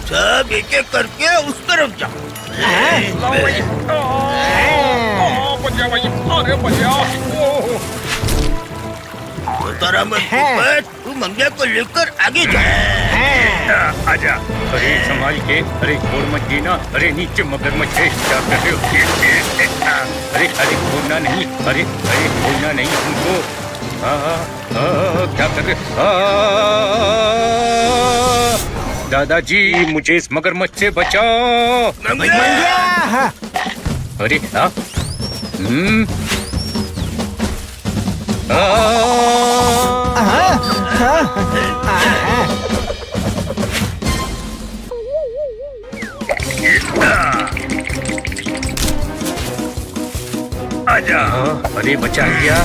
सब एक एक करके उस तरफ जाओ। तू मंग्या को लेकर आगे जा। आजा। अरे संभाल के, अरे छोड़ मत देना। अरे नीचे मगरमच्छ है, क्या कर रहे हो? अरे अरे छोड़ना नहीं, अरे अरे छोड़ना नहीं हमको। क्या कर रहे? दादाजी मुझे इस मगरमच्छ से बचाओ। मंगिया। अरे हाँ। आजा। अरे बचा लिया।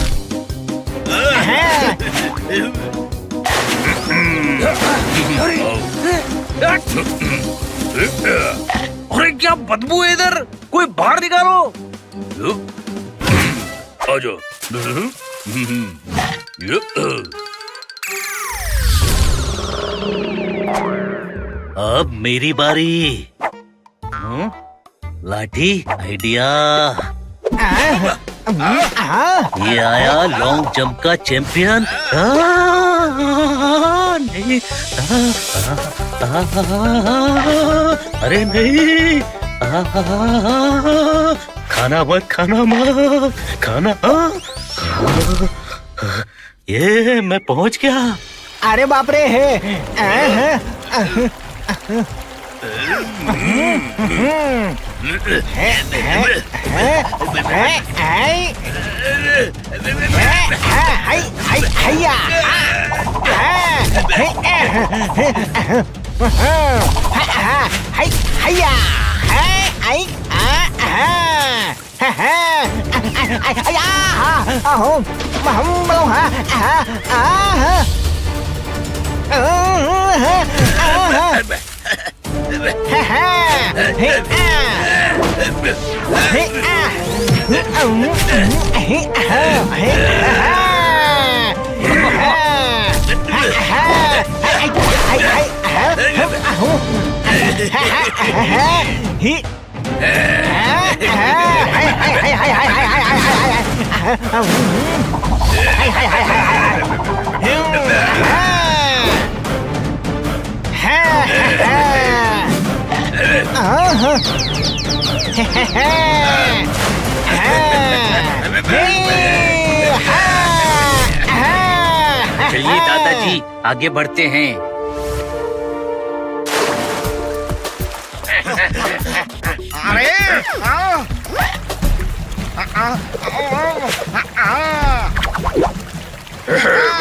अरे क्या बदबू है इधर, कोई बाहर निकालो। आजा। अब मेरी बारी। लाठी आइडिया। ये आया लॉन्ग जंप का चैंपियन। नहीं। अरे नहीं। खाना मत, खाना मत, खाना। ये मैं पहुंच गया। अरे बाप रे है। चलिए दादाजी आगे बढ़ते हैं। अरे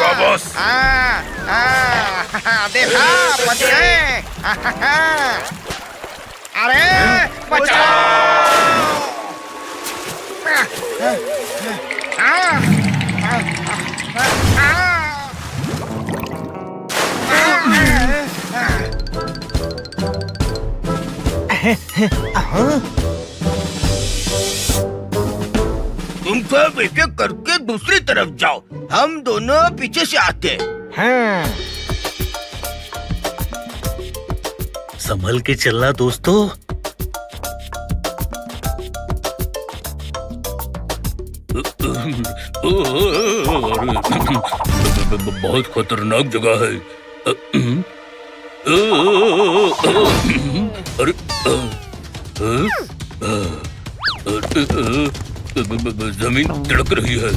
वापस। देखा बच गए। अरे बचाओ। तुम सब एक एक करके दूसरी तरफ जाओ, हम दोनों पीछे से आते हैं। संभल के चलना दोस्तों। बहुत खतरनाक जगह है। अरे जमीन तड़क रही है।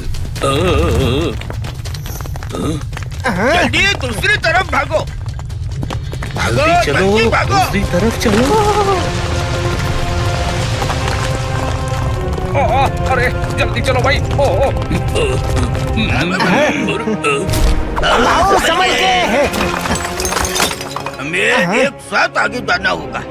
जल्दी दूसरी तरफ भागो। जल्दी चलो, दूसरी तरफ चलो। अरे जल्दी चलो भाई। समझ के। हमें एक साथ आगे जाना होगा।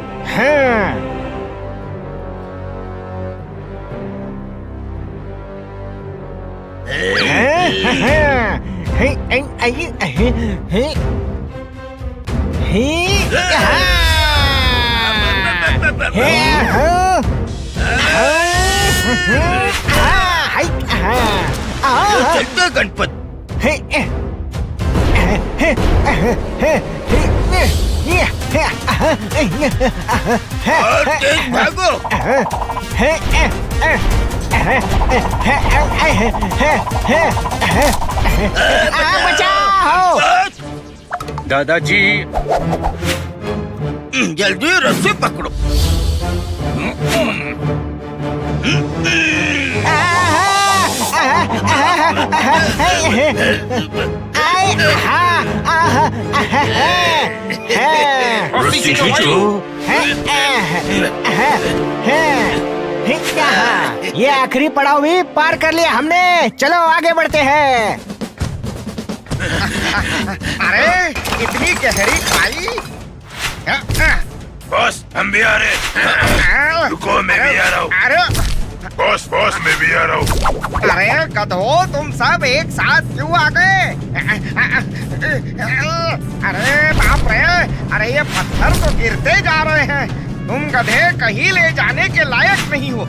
चलते गणपत। और तेज भागो। बचाओ। दादाजी जल्दी रस्सी पकड़ो। रस्सी खींचो। ये आखिरी पड़ाव भी पार कर लिया हमने। चलो आगे बढ़ते हैं। अरे इतनी गहरी खाई। बॉस हम भी आ रहे। रुको मैं भी आ रहा हूँ। अरे बॉस बॉस मैं भी आ रहा हूँ। अरे गधो, तुम सब एक साथ क्यों आ गए? अरे बाप रे, अरे ये पत्थर तो गिरते जा रहे हैं। तुम गधे कहीं ले जाने के लायक नहीं हो।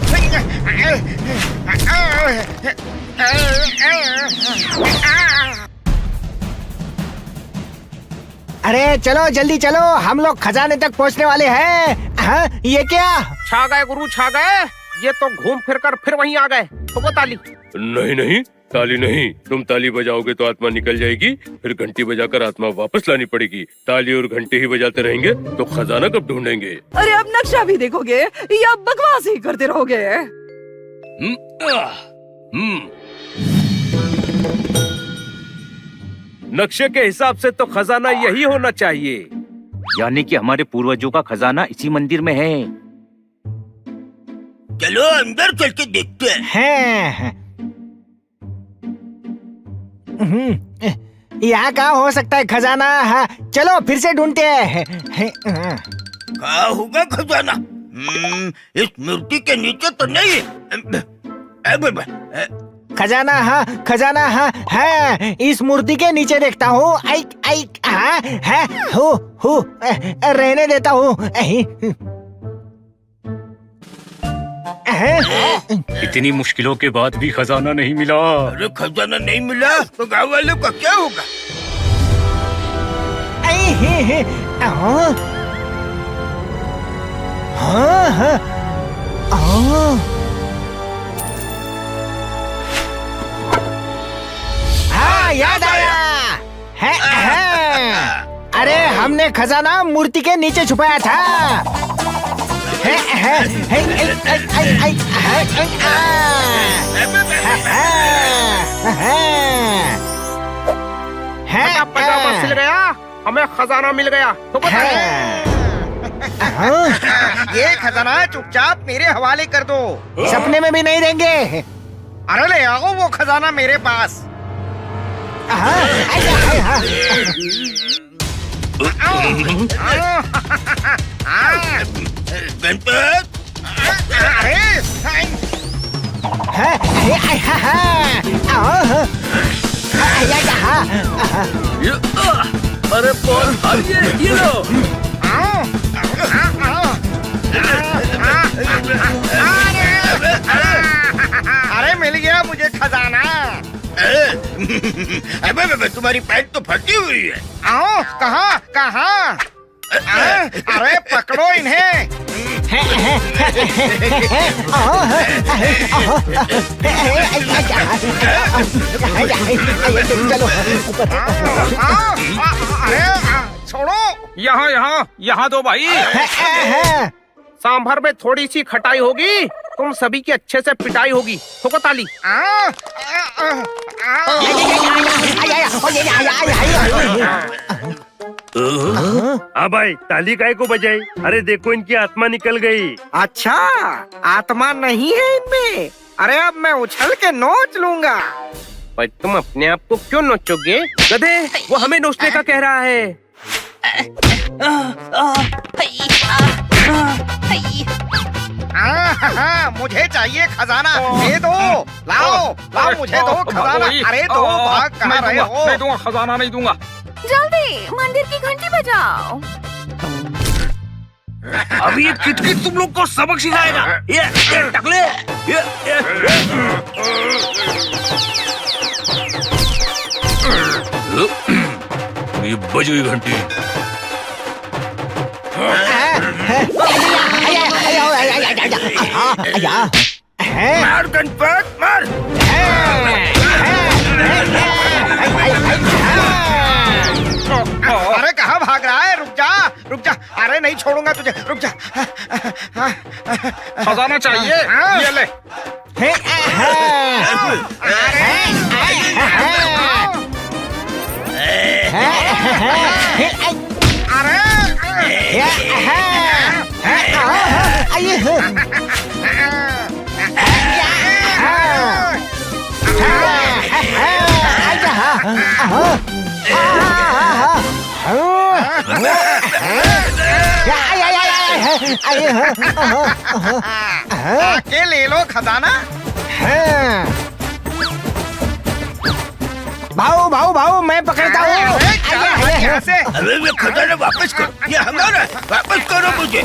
अरे चलो जल्दी चलो, हम लोग खजाने तक पहुंचने वाले हैं। हाँ, ये क्या? छा गए गुरु, छा गए। ये तो घूम फिर कर फिर वहीं आ गए। ठोको ताली। नहीं नहीं, ताली नहीं। तुम ताली बजाओगे तो आत्मा निकल जाएगी, फिर घंटी बजाकर आत्मा वापस लानी पड़ेगी। ताली और घंटी ही बजाते रहेंगे तो खजाना कब ढूंढेंगे? अरे अब नक्शा भी देखोगे या बकवास ही करते रहोगे? नक्शे के हिसाब से तो खजाना यही होना चाहिए। यानी कि हमारे पूर्वजों का खजाना इसी मंदिर में है। चलो अंदर चल के देखते हैं। यहाँ कहाँ हो सकता है खजाना? हाँ, चलो फिर से ढूंढते हैं। कहाँ होगा खजाना? इस मूर्ति के नीचे तो नहीं। खजाना, हाँ खजाना, हाँ है इस मूर्ति के नीचे देखता हूँ। हाँ है, हो रहने देता हूँ। इतनी मुश्किलों के बाद भी खजाना नहीं मिला। अरे खजाना नहीं मिला तो गाँव वालों का क्या होगा? हाँ याद आया। अरे हमने खजाना मूर्ति के नीचे छुपाया था। मिल गया, हमें खजाना मिल गया। तो ये खजाना चुपचाप मेरे हवाले कर दो। सपने में भी नहीं देंगे। अरे ले आओ वो खजाना मेरे पास। गणपत, अरे बोल, ये लो। अरे मिल गया मुझे खजाना। अबे तुम्हारी पैंट तो फटी हुई है। आओ, कहाँ कहाँ? अरे पकड़ो इन्हें। अरे छोड़ो। यहाँ दो भाई। सांभर में थोड़ी सी खटाई होगी, तुम सभी की अच्छे से पिटाई होगी। ठोको ताली। हाँ भाई, ताली काहे को बजाई? अरे देखो इनकी आत्मा निकल गई। अच्छा, आत्मा नहीं है इनमें। अरे अब मैं उछल के नोच लूंगा। पर तुम अपने आप को क्यों नोचोगे? गधे, वो हमें नोचने का कह रहा है। मुझे चाहिए खजाना। दे दो, लाओ लाओ, मुझे दो खजाना। अरे दो, भाग कहाँ रहे हो? नहीं दूंगा, खजाना नहीं दूंगा। जल्दी मंदिर की घंटी बजाओ। अभी ये किटकिट तुम लोग को सबक सिखाएगा। ये टकले, ये बज गई घंटी। मार गणपत मार। अरे कहाँ भाग रहा है? रुक जा रुक जा। अरे नहीं छोड़ूंगा तुझे, रुक जा। खजाना चाहिए, ये ले। अरे अरे आके ले लो खजाना। भाऊ भाऊ भाऊ मैं पकड़ता हूँ। यहाँ से अरे ये खजाना वापस करो, ये हमारा है, वापस करो मुझे।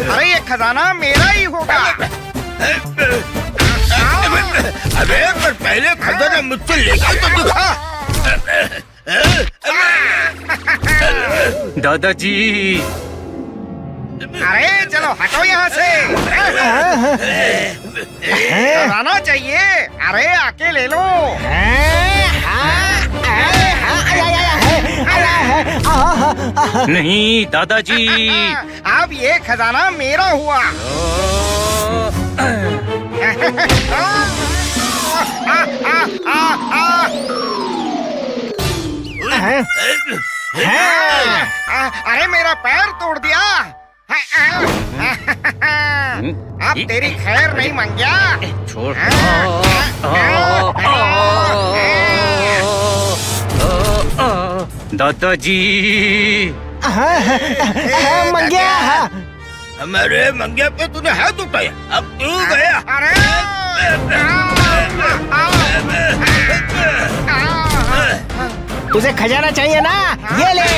अरे ये खजाना मेरा ही होगा। अरे पर पहले खजाना मुझसे लेकर तो दिखा। दादाजी अरे चलो हटो यहाँ से। खजाना चाहिए, अरे आके ले लो। नहीं दादाजी। अब ये खजाना मेरा हुआ। अरे मेरा पैर तोड़ दिया। अब तेरी खैर नहीं मंग्या। छोड़। दादाजी मंग्या। हमारे मंगिया पे तूने हाथ उठाया, अब तू गया। तुझे खजाना चाहिए ना, ये ले।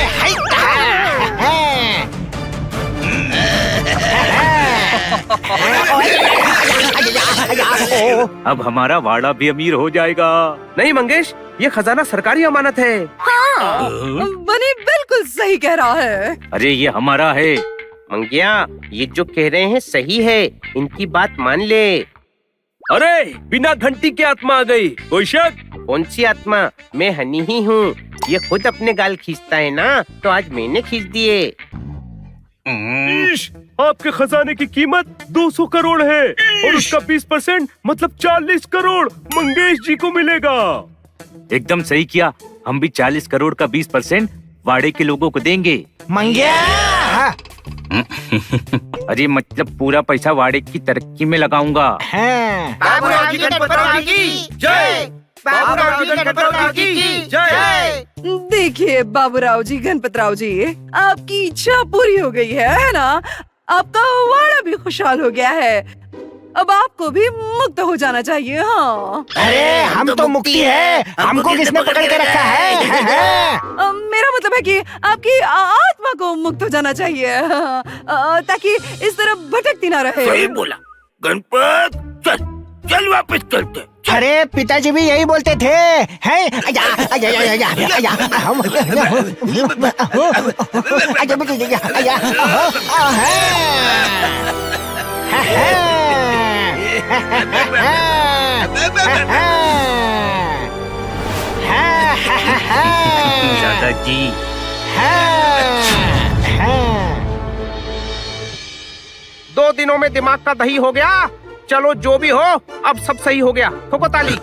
अब हमारा वाड़ा भी अमीर हो जाएगा। नहीं मंगेश, ये खजाना सरकारी अमानत है। हाँ, बनी बिल्कुल सही कह रहा है। अरे ये हमारा है। मंगिया, ये जो कह रहे हैं सही है, इनकी बात मान ले। अरे बिना घंटी के आत्मा आ गई, कोई शक? कौन सी आत्मा? मैं हनी ही हूँ। ये खुद अपने गाल खींचता है ना, तो आज मैंने खींच दिए। आपके खजाने की कीमत 200 करोड़ है और उसका 20% मतलब 40 करोड़ मंगेश जी को मिलेगा। एकदम सही किया। हम भी 40 करोड़ का 20% वाड़े के लोगों को देंगे। मंग्या। अरे मतलब पूरा पैसा वाड़े की तरक्की में लगाऊंगा। बाबूराव जी गणपतराव की जय। बाबूराव जी गणपतराव की जय। देखिए बाबूराव जी गणपतराव जी, आपकी इच्छा पूरी हो गई है ना? आपका वाड़ा भी खुशहाल हो गया है। अब आपको भी मुक्त हो जाना चाहिए। हाँ, अरे हम तो मुक्ति है, हमको किसने पकड़ के रखा है? मेरा मतलब है कि आपकी आत्मा को मुक्त हो जाना चाहिए, ताकि इस तरह भटकती ना रहे। सही बोला गणपत, चल चल वापस चलते। अरे पिताजी भी यही बोलते थे। दादाजी दो दिनों में दिमाग का दही हो गया। चलो जो भी हो, अब सब सही हो गया। ठोको ताली।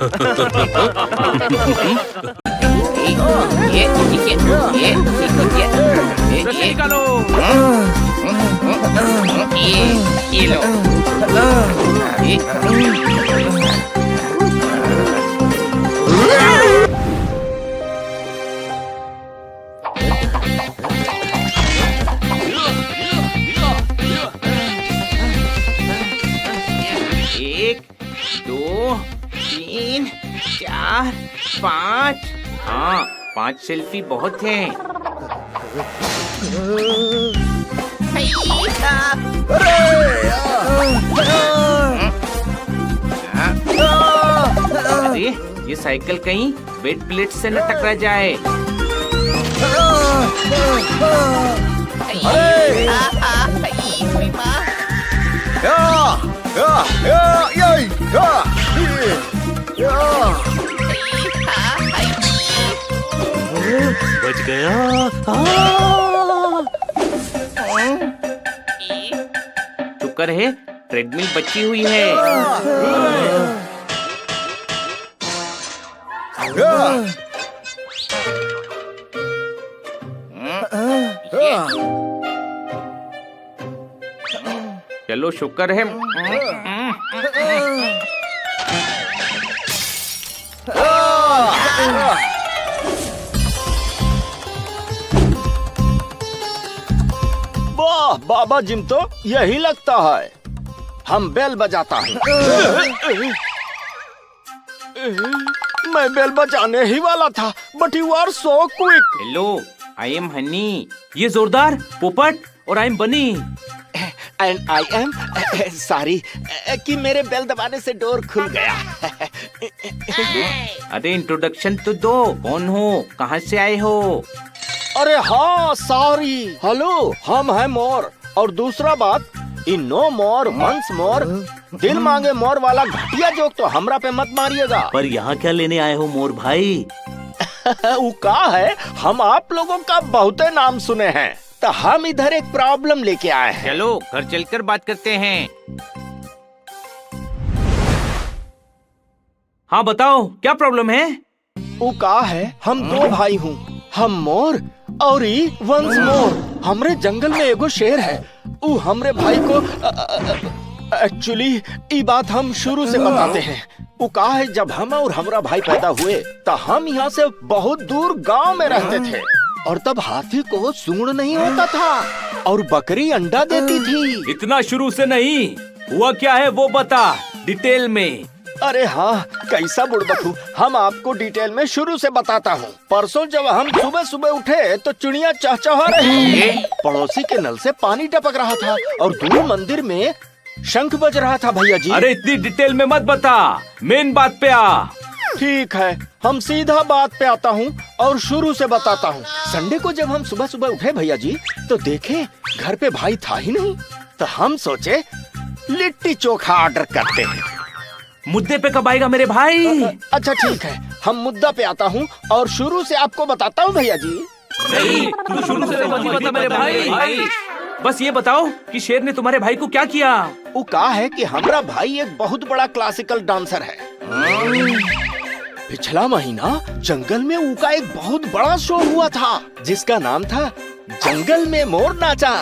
रस्सी निकालो। ये लो। एक, दो, तीन, चार, 5। हाँ, 5 सेल्फी बहुत हैं। अरे ये साइकिल कहीं वेट प्लेट से न टकरा जाए। बच गया। शुक्र है ट्रेडमिल बची हुई है। चलो शुक्र है। वाह बाबा जिम तो यही लगता है। हम बेल बजाता हूँ। मैं बेल बजाने ही वाला था, but you are so quick. Hello, I am Honey. ये जोरदार पोपट और I am Bunny. And I am sorry कि मेरे बेल दबाने से डोर खुल गया। अरे इंट्रोडक्शन तो दो, कौन हो, कहाँ से आए हो? अरे हाँ सॉरी। हेलो, हम हैं मोर। और दूसरा बात, इन नो मोर वंस मोर दिल मांगे मोर वाला घटिया जोक तो हमरा पे मत मारिएगा। पर यहाँ क्या लेने आए हो मोर भाई? वो का है, हम आप लोगों का बहुते नाम सुने हैं, तो हम इधर एक प्रॉब्लम लेके आए हैं। चलो घर चलकर बात करते हैं। हाँ बताओ, क्या प्रॉब्लम है? वो का है, हम दो भाई हूँ, हम मोर और ई वंस मोर। हमरे जंगल में एगो शेर है, वो हमरे भाई को एक्चुअली ये बात हम शुरू से बताते हैं। वो कहा है, जब हम और हमारा भाई पैदा हुए तो हम यहाँ से बहुत दूर गांव में रहते थे, और तब हाथी को सूंड नहीं होता था और बकरी अंडा देती थी। इतना शुरू से नहीं, हुआ क्या है वो बता डिटेल में। अरे हाँ, कैसा बुड़बक हूँ, हम आपको डिटेल में शुरू से बताता हूँ। परसों जब हम सुबह सुबह उठे तो चिड़िया चहचहा रही, पड़ोसी के नल से पानी टपक रहा था और दूर मंदिर में शंख बज रहा था। भैया जी, अरे इतनी डिटेल में मत बता, मेन बात पे आ। ठीक है, हम सीधा बात पे आता हूँ और शुरू से बताता हूँ। संडे को जब हम सुबह सुबह उठे भैया जी, तो देखे घर पे भाई था ही नहीं, तो हम सोचे लिट्टी चोखा ऑर्डर करते हैं। मुद्दे पे कब आएगा मेरे भाई? अच्छा ठीक है, हम मुद्दा पे आता हूँ और शुरू से आपको बताता हूँ भैया जी। नहीं, तू शुरू से मत बता मेरे भाई। बस ये बताओ कि शेर ने तुम्हारे भाई को क्या किया? वो कहा है कि हमारा भाई एक बहुत बड़ा क्लासिकल डांसर है। पिछला महीना जंगल में उनका एक बहुत बड़ा शो हुआ था, जिसका नाम था जंगल में मोर नाचा।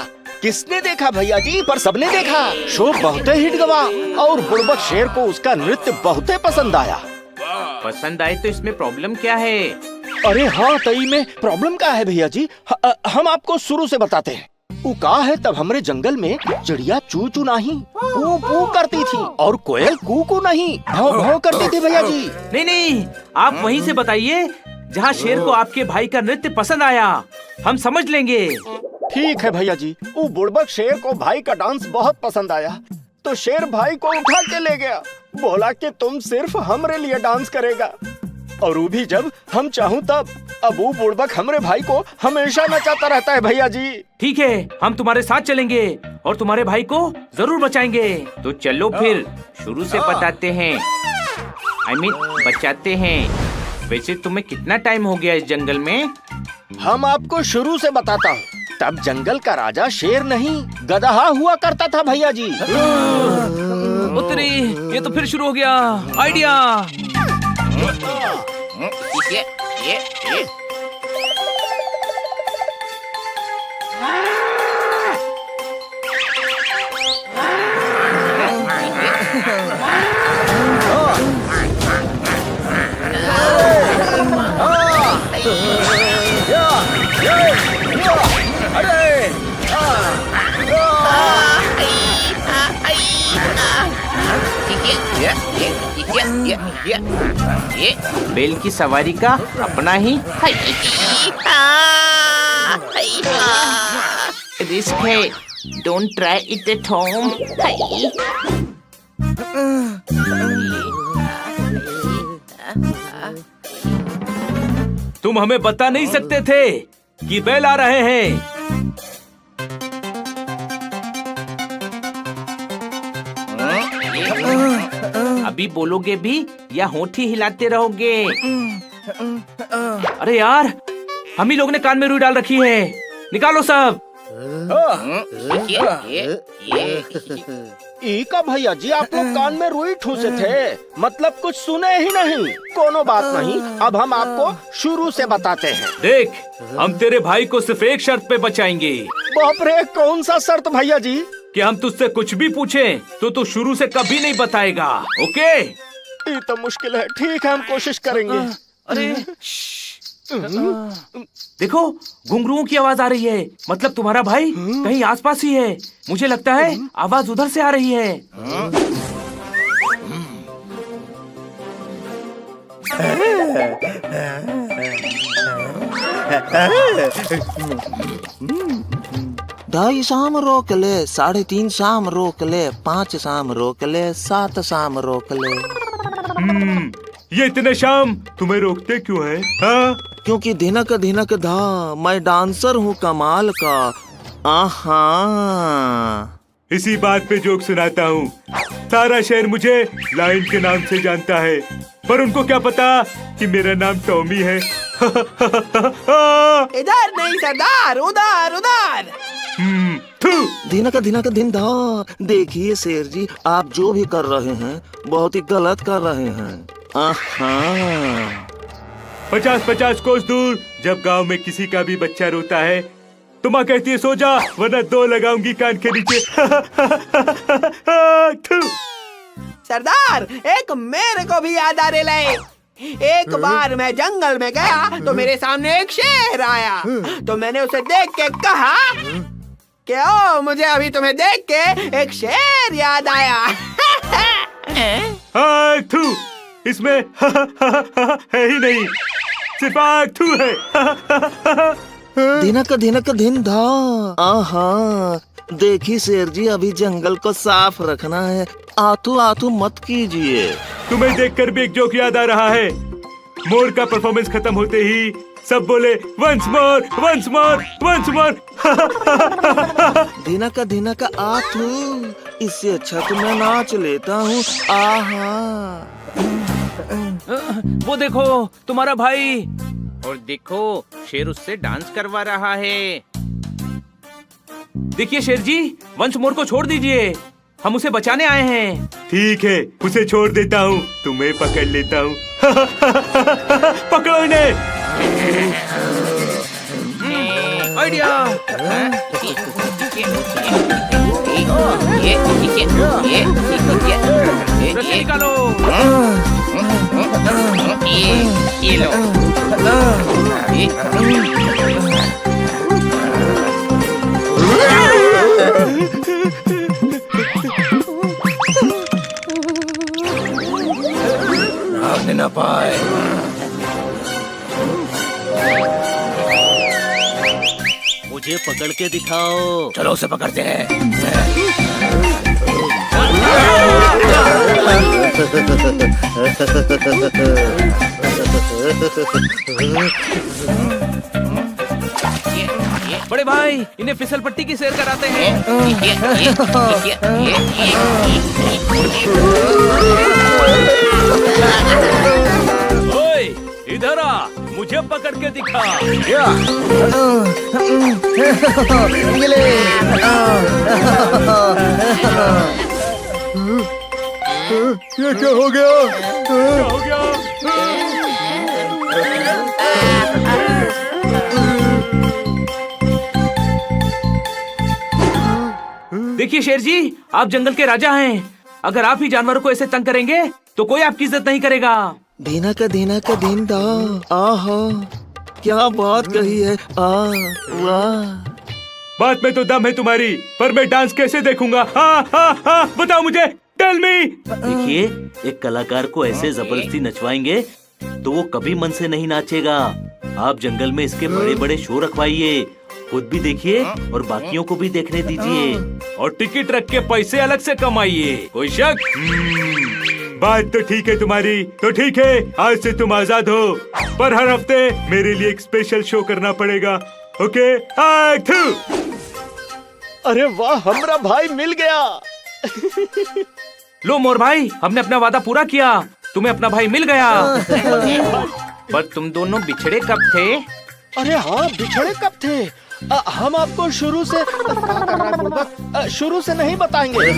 किसने देखा भैया जी? पर सबने देखा। शो बहुत हिट गवा और बुड़बक शेर को उसका नृत्य बहुत पसंद आया। पसंद आए तो इसमें प्रॉब्लम क्या है? अरे हाँ, तई में प्रॉब्लम क्या है भैया जी, हम आपको शुरू से बताते हैं। वो कहा है, तब हमारे जंगल में चिड़िया चू चू नहीं पू पू करती थी और कोयल कू कू नहीं भौं भौं करती थी भैया जी। नहीं नहीं, आप वहीं से बताइए जहाँ शेर को आपके भाई का नृत्य पसंद आया, हम समझ लेंगे। ठीक है भैया जी। वो बुड़बक शेर को भाई का डांस बहुत पसंद आया, तो शेर भाई को उठा के ले गया, बोला कि तुम सिर्फ हमरे लिए डांस करेगा, और वो भी जब हम चाहूँ तब। अब वो बुड़बक हमरे भाई को हमेशा नचाता रहता है भैया जी। ठीक है, हम तुम्हारे साथ चलेंगे और तुम्हारे भाई को जरूर बचाएंगे। तो चलो फिर शुरू से बताते हैं, बचाते हैं। वैसे तुम्हें कितना टाइम हो गया इस जंगल में? हम आपको शुरू से बताता हूँ। तब जंगल का राजा शेर नहीं गदहा हुआ करता था भैया जी। उतरी, ये तो फिर शुरू हो गया आइडिया। बैल की सवारी का अपना ही रिस्क है, don't try it at home. तुम हमें बता नहीं सकते थे कि बैल आ रहे हैं। अभी बोलोगे भी या होठ ही हिलाते रहोगे? अरे यार, हम ही लोग ने कान में रुई डाल रखी है, निकालो सब। ई का भैया जी आप लोग कान में रुई ठूसे थे, मतलब कुछ सुने ही नहीं। कोनो बात नहीं, अब हम आपको शुरू से बताते हैं। देख, हम तेरे भाई को सिर्फ एक शर्त पे बचाएंगे। बाप रे, कौन सा शर्त भैया जी? कि हम तुझसे कुछ भी पूछें तो तू शुरू से कभी नहीं बताएगा, ओके? ये तो मुश्किल है, ठीक है हम कोशिश करेंगे। अरे देखो, घुंघरुओं की आवाज आ रही है, मतलब तुम्हारा भाई कहीं आसपास ही है। मुझे लगता है आवाज उधर से आ रही है। ढाई शाम रोक ले, 3:30 शाम रोक ले, 5 शाम रोक ले, 7 शाम रोक ले। ये इतने शाम तुम्हें रोकते क्यों है? हाँ? क्योंकि धिनक धिनक धा, मैं डांसर हूँ कमाल का। आहा, इसी बात पे जोक सुनाता हूँ। सारा शहर मुझे लाइन के नाम से जानता है, पर उनको क्या पता कि मेरा नाम टॉमी है। इधर नहीं सरदार, उधर उधर। धिनक धिनक दिन धा। देखिए शेर जी, आप जो भी कर रहे हैं बहुत ही गलत कर रहे हैं। आहा, 50-50 कोस दूर जब गांव में किसी का भी बच्चा रोता है तो माँ कहती है सो जा, वरना 2 लगाऊंगी कान के नीचे। सरदार, एक मेरे को भी याद आ रहा है। एक बार मैं जंगल में गया तो मेरे सामने एक शेर आया, तो मैंने उसे देख के कहा कि ओ, मुझे अभी तुम्हें देख के एक शेर याद आया। इसमें है ही नहीं, सिर्फ आथू है। धिनक धिनक धिन धा। आहा, देखिए शेर जी, अभी जंगल को साफ रखना है, आतू आतू मत कीजिए। तुम्हें देखकर भी एक जोक याद आ रहा है। मोर का परफॉर्मेंस खत्म होते ही सब बोले once more, once more, once more. धिनक धिनक आतू, इससे अच्छा तो मैं नाच लेता हूँ। आहा, वो देखो तुम्हारा भाई, और देखो शेर उससे डांस करवा रहा है। देखिए शेर जी, वंस मोर को छोड़ दीजिए, हम उसे बचाने आए हैं। ठीक है, उसे छोड़ देता हूँ, तुम्हें पकड़ लेता हूँ। पकड़ो इन्हें। आइडिया। रस्सी निकालो। ये लो। भागने ना पाए। मुझे पकड़ के दिखाओ। चलो उसे पकड़ते हैं। बड़े भाई, इन्हें फिसल पट्टी की सैर कराते हैं। ओए, इधर आ, मुझे पकड़ के दिखा। ये क्या हो गया? क्या हो गया? देखिए शेर जी, आप जंगल के राजा हैं। अगर आप ही जानवरों को ऐसे तंग करेंगे तो कोई आपकी इज्जत नहीं करेगा। धिनक धिनक दिन धा। आहा, क्या बात कही है। वाह, बात में तो दम है तुम्हारी, पर मैं डांस कैसे देखूंगा? हाँ, बताओ मुझे, टेल मी। देखिए, एक कलाकार को ऐसे जबरदस्ती नचवाएंगे तो वो कभी मन से नहीं नाचेगा। आप जंगल में इसके बड़े बड़े शो रखवाइए, खुद भी देखिए और बाकियों को भी देखने दीजिए, और टिकट रख के पैसे अलग से कमाइए। कोई शक? बात तो ठीक है तुम्हारी, तो ठीक है, आज से तुम आजाद हो, पर हर हफ्ते मेरे लिए एक स्पेशल शो करना पड़ेगा। ओके? अरे वाह, हमारा भाई मिल गया। लो मोर भाई, हमने अपना वादा पूरा किया, तुम्हें अपना भाई मिल गया। पर तुम दोनों बिछड़े कब थे? अरे हाँ, बिछड़े कब थे? हम आपको शुरू से क्या कर रहा है बुड़बक? शुरू से नहीं बताएंगे।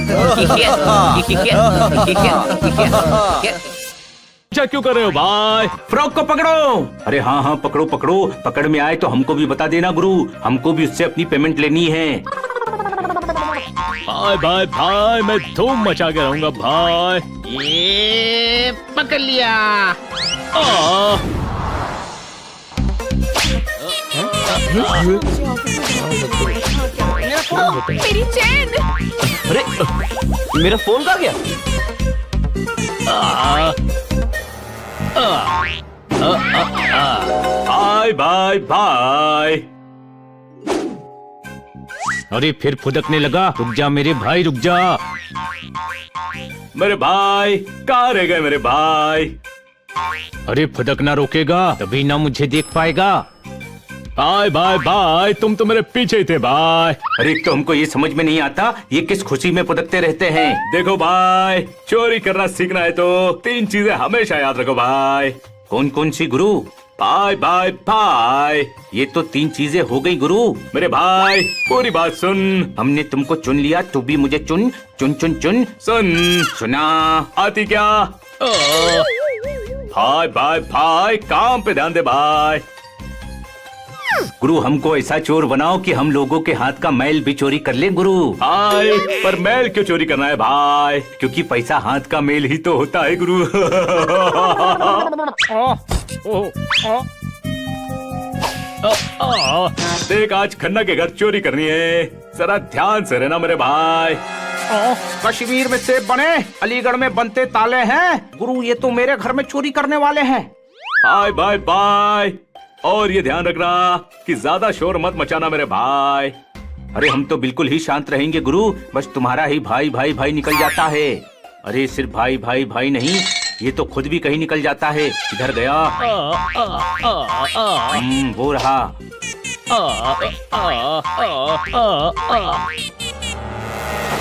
क्या क्यों कर रहे हो भाई? फ्रॉक को पकड़ो। अरे हाँ हाँ पकड़ो पकड़ो, पकड़ में आए तो हमको भी बता देना गुरु, हमको भी उससे अपनी पेमेंट लेनी है। भाई भाई भाई मैं धूम मचा के रहूंगा भाई। ये पकड़ लिया। मेरी चेन। अरे मेरा फोन कहाँ गया? Bye bye bye. अरे फिर फुदकने लगा। रुक जा मेरे भाई, रुक जा। मेरे भाई कहाँ रह गए मेरे भाई? अरे फुदकना रोकेगा तभी ना मुझे देख पाएगा। बाय बाय बाय, तुम तो मेरे पीछे ही थे भाई। अरे एक तो हमको ये समझ में नहीं आता ये किस खुशी में फुदकते रहते हैं। देखो भाई, चोरी करना सीखना है तो 3 चीजें हमेशा याद रखो भाई। कौन कौन सी गुरु? Bye bye bye. ये तो 3 चीजें हो गई गुरु। मेरे भाई पूरी बात सुन। हमने तुमको चुन लिया, तू भी मुझे चुन। चुन चुन चुन। सुन। सुना। आती क्या? भाई भाई भाई, काम पे ध्यान दे भाई। गुरु हमको ऐसा चोर बनाओ कि हम लोगों के हाथ का मैल भी चोरी कर ले गुरु। भाई पर मैल क्यों चोरी करना है भाई? क्योंकि पैसा हाथ का मेल ही तो होता है गुरु। देख आज खन्ना के घर चोरी करनी है, जरा ध्यान से रहना मेरे भाई। कश्मीर में सेब बने, अलीगढ़ में बनते ताले हैं। गुरु ये तो मेरे घर में चोरी करने वाले हैं। Bye bye bye. और ये ध्यान रखना कि ज्यादा शोर मत मचाना मेरे भाई। अरे हम तो बिल्कुल ही शांत रहेंगे गुरु, बस तुम्हारा ही भाई भाई भाई निकल जाता है। अरे सिर्फ भाई भाई भाई नहीं, ये तो खुद भी कहीं निकल जाता है। किधर गया? वो रहा।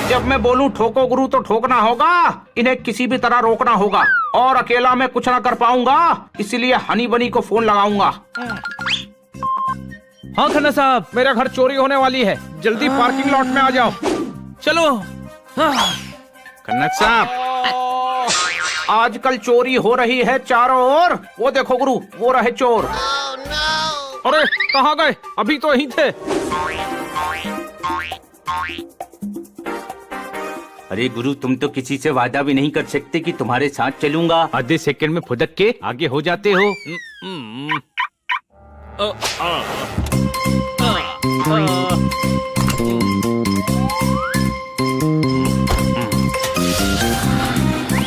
जब मैं बोलूं ठोको गुरु तो ठोकना होगा, इन्हें किसी भी तरह रोकना होगा। और अकेला मैं कुछ ना कर पाऊंगा, इसलिए हनी बनी को फोन लगाऊंगा। हाँ खन्ना साहब, मेरे घर चोरी होने वाली है, जल्दी पार्किंग लॉट में आ जाओ। चलो। खन्ना साहब आजकल चोरी हो रही है चारों ओर। वो देखो गुरु, वो रहे चोर। अरे कहाँ गए? अभी तो यहीं थे। अरे गुरु तुम तो किसी से वादा भी नहीं कर सकते कि तुम्हारे साथ चलूंगा। आधे सेकंड में फुदक के आगे हो जाते हो।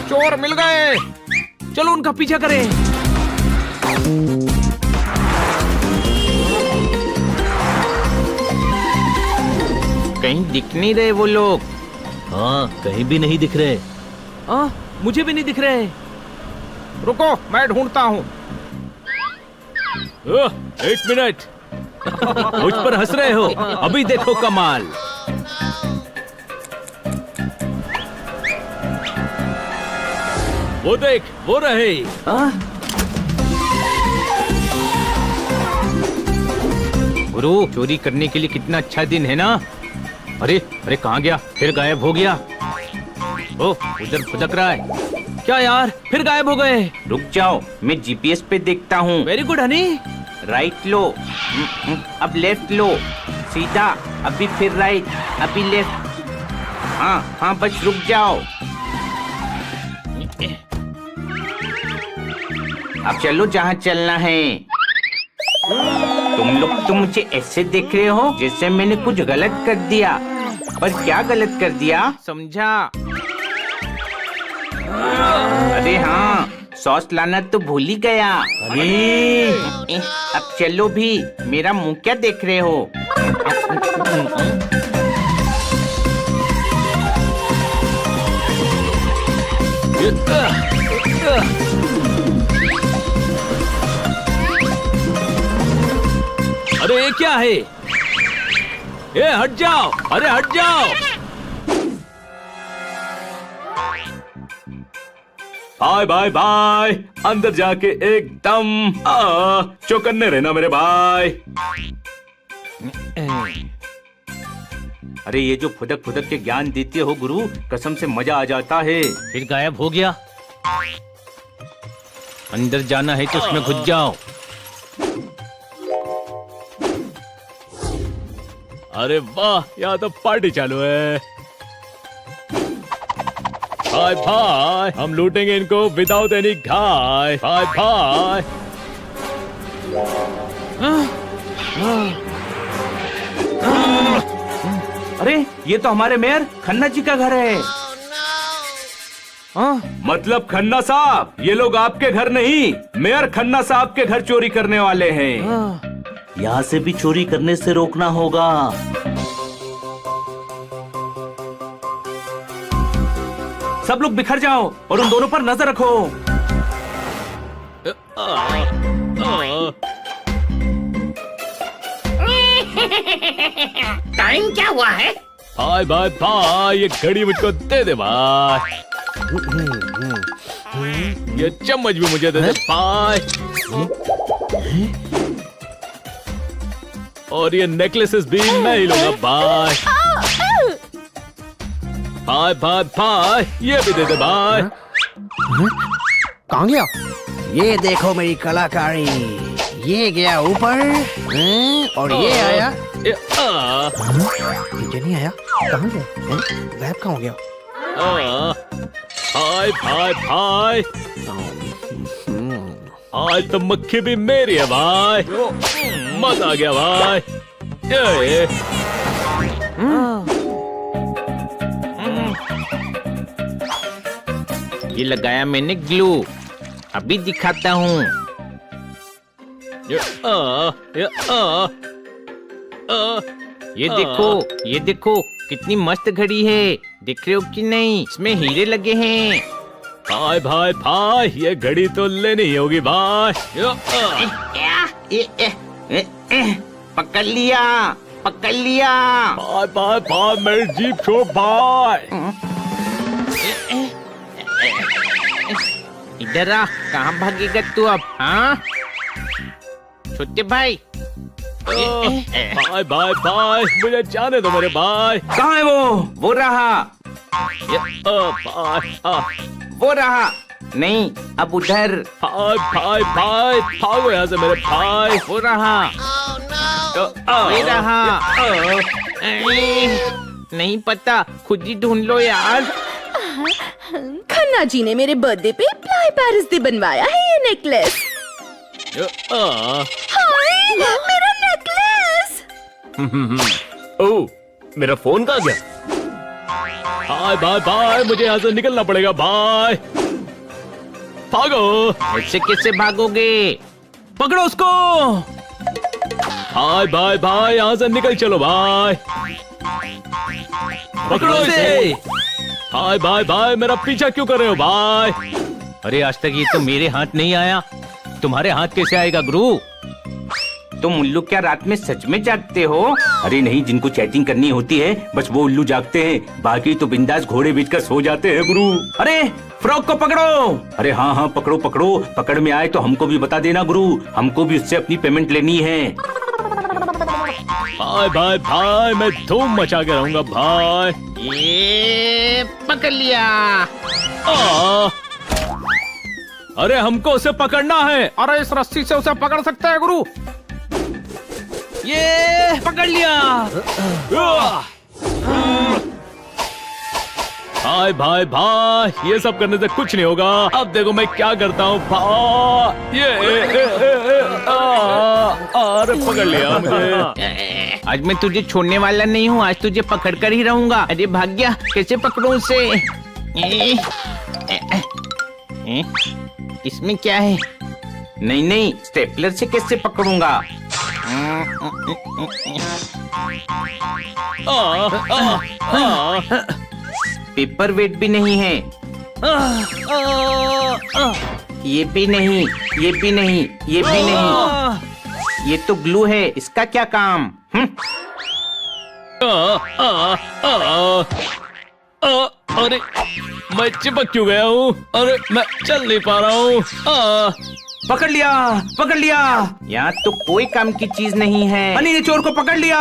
चोर मिल गए, चलो उनका पीछा करें। कहीं दिख नहीं रहे वो लोग। हाँ कहीं भी नहीं दिख रहे। मुझे भी नहीं दिख रहे। रुको मैं ढूंढता हूँ। 1 मिनट। मुझ पर हंस रहे हो? अभी देखो कमाल। वो देख, वो रहे। गुरु चोरी करने के लिए कितना अच्छा दिन है ना। अरे अरे कहाँ गया? फिर गायब हो गया। ओ उधर फुदक रहा है। क्या यार, फिर गायब हो गए। रुक जाओ, मैं जीपीएस पे देखता हूँ। Very good Honey. राइट लो, अब लेफ्ट लो, सीधा, अभी फिर राइट, अभी लेफ्ट। हाँ हाँ बस रुक जाओ। अब चलो जहाँ चलना है। तुम लोग तो मुझे ऐसे देख रहे हो जैसे मैंने कुछ गलत कर दिया। पर क्या गलत कर दिया समझा? अरे हाँ, सॉस लाना तो भूल ही गया। अरे अब चलो भी, मेरा मुंह क्या देख रहे हो? अरे ये क्या है? ए हट जाओ, अरे हट जाओ। Bye bye bye. अंदर जाके एकदम चौकन्ने रहना मेरे भाई। अरे ये जो फुदक फुदक के ज्ञान देते हो गुरु, कसम से मजा आ जाता है। फिर गायब हो गया। अंदर जाना है तो उसमें घुस जाओ। अरे वाह, यहाँ तो पार्टी चालू है। भाई भाई, हम लूटेंगे इनको विदाउट एनी घाय। भाई भाई। अरे ये तो हमारे मेयर खन्ना जी का घर है। मतलब खन्ना साहब, ये लोग आपके घर नहीं, मेयर खन्ना साहब के घर चोरी करने वाले हैं। यहाँ से भी चोरी करने से रोकना होगा। सब लोग बिखर जाओ और उन दोनों पर नजर रखो। टाइम क्या हुआ है? भाई भाई भाई, ये घड़ी मुझको दे दे भाई। ये चम्मच भी मुझे दे दे भाई। और ये नेकलेसेस भी मैं ही लूंगा भाई। भाई भाई भाई, ये भी दे दे भाई। कहाँ गया? ये देखो मेरी कलाकारी। ये गया ऊपर और ये आया। ये नीचे नहीं आया। कहाँ गया? गायब कहाँ हो गया? भाई भाई भाई, आज तो मक्खी भी मेरी है भाई। मजा आ गया भाई। ये ये लगाया मैंने ग्लू, अभी दिखाता हूँ। ये देखो कितनी मस्त घड़ी है, देख रहे हो कि नहीं? इसमें हीरे लगे हैं। भाई भाई भाई, ये घड़ी तो लेनी होगी भाई। पकड़ लिया, पकड़ लिया। भाई भाई भाई, मेरी जीप छोड़ भाई। इधर आ, कहाँ भागेगा तू अब? हाँ छोटे भाई। भाई भाई भाई, मुझे जाने दो मेरे भाई। कहाँ है वो रहा। वो रहा नहीं, अब उधर। भाई भाई भाई, भागो यहाँ से मेरे भाई। वो रहा। ये रहा। नहीं पता, खुद ही ढूंढ लो यार। खन्ना जी ने मेरे बर्थडे पे फ्लाई पैरिस से बनवाया है ये नेकलेस। हाय, मेरा नेकलेस। ओह, मेरा फोन कहाँ गया? भाई भाई भाई, मुझे यहाँ से निकलना पड़ेगा भाई। भागो। ऐसे कैसे भागोगे? पकड़ो उसको। भाई भाई भाई, यहाँ से निकल चलो भाई। पकड़ो इसे। भाई भाई भाई, मेरा पीछा क्यों कर रहे हो भाई? अरे आज तक ये तो मेरे हाथ नहीं आया, तुम्हारे हाथ कैसे आएगा गुरु? तुम उल्लू क्या रात में सच में जागते हो? अरे नहीं, जिनको चैटिंग करनी होती है बस वो उल्लू जागते हैं, बाकी तो बिंदास घोड़े बीच कर सो जाते हैं गुरु। अरे फ्रॉक को पकड़ो। अरे हाँ हाँ, पकड़ो पकड़ो। पकड़ में आए तो हमको भी बता देना गुरु, हमको भी उससे अपनी पेमेंट लेनी है। भाई भाई भाई, मैं धूम मचा के रहूंगा भाई। ये पकड़ लिया। अरे हमको उसे पकड़ना है। अरे इस रस्सी से उसे पकड़ सकते हैं गुरु। ये पकड़ लिया। भाई भाई भाई, ये सब करने से कुछ नहीं होगा। अब देखो मैं क्या करता हूँ भाई। ये अरे पकड़ लिया मुझे। आज मैं तुझे छोड़ने वाला नहीं हूँ, आज तुझे पकड़ कर ही रहूंगा। अरे भाग गया, कैसे पकड़ूं उसे? इसमें क्या है? नहीं नहीं, स्टेपलर से कैसे पकड़ूंगा? पेपर वेट भी नहीं है। ये भी नहीं, ये भी नहीं, ये भी नहीं। ये तो ग्लू है, इसका क्या काम? अरे मैं चिपक क्यों गया हूँ? अरे मैं चल नहीं पा रहा हूँ। पकड़ लिया, पकड़ लिया। यहाँ तो कोई काम की चीज नहीं है। हनी ने चोर को पकड़ लिया।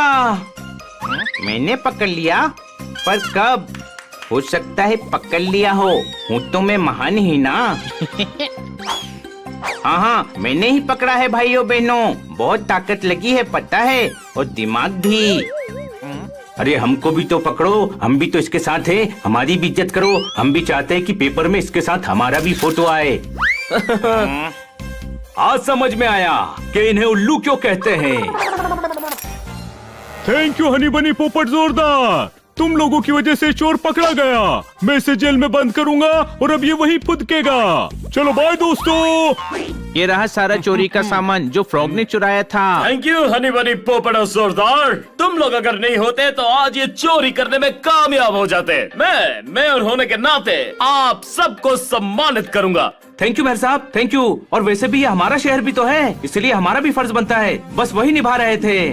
मैंने पकड़ लिया, पर कब? हो सकता है पकड़ लिया हो, हूँ तो मैं महान ही ना। हाँ, मैंने ही पकड़ा है भाइयों बहनों। बहुत ताकत लगी है पता है, और दिमाग भी। अरे हमको भी तो पकड़ो, हम भी तो इसके साथ हैं, हमारी भी इज्जत करो। हम भी चाहते हैं कि पेपर में इसके साथ हमारा भी फोटो आए। आज समझ में आया कि इन्हें उल्लू क्यों कहते हैं। थैंक यू हनी बनी पोपट जोरदार। तुम लोगों की वजह से चोर पकड़ा गया। मैं इसे जेल में बंद करूंगा और अब ये वहीं फुदकेगा। चलो बाय दोस्तों। ये रहा सारा चोरी का सामान जो फ्रॉग ने चुराया था। थैंक यू हनी बनी पोपट और जोरदार। तुम लोग अगर नहीं होते तो आज ये चोरी करने में कामयाब हो जाते। मैं मेयर होने के नाते आप सबको सम्मानित करूंगा। थैंक यू मेयर साहब, थैंक यू। और वैसे भी ये हमारा शहर भी तो है, इसलिए हमारा भी फर्ज बनता है। बस वही निभा रहे थे।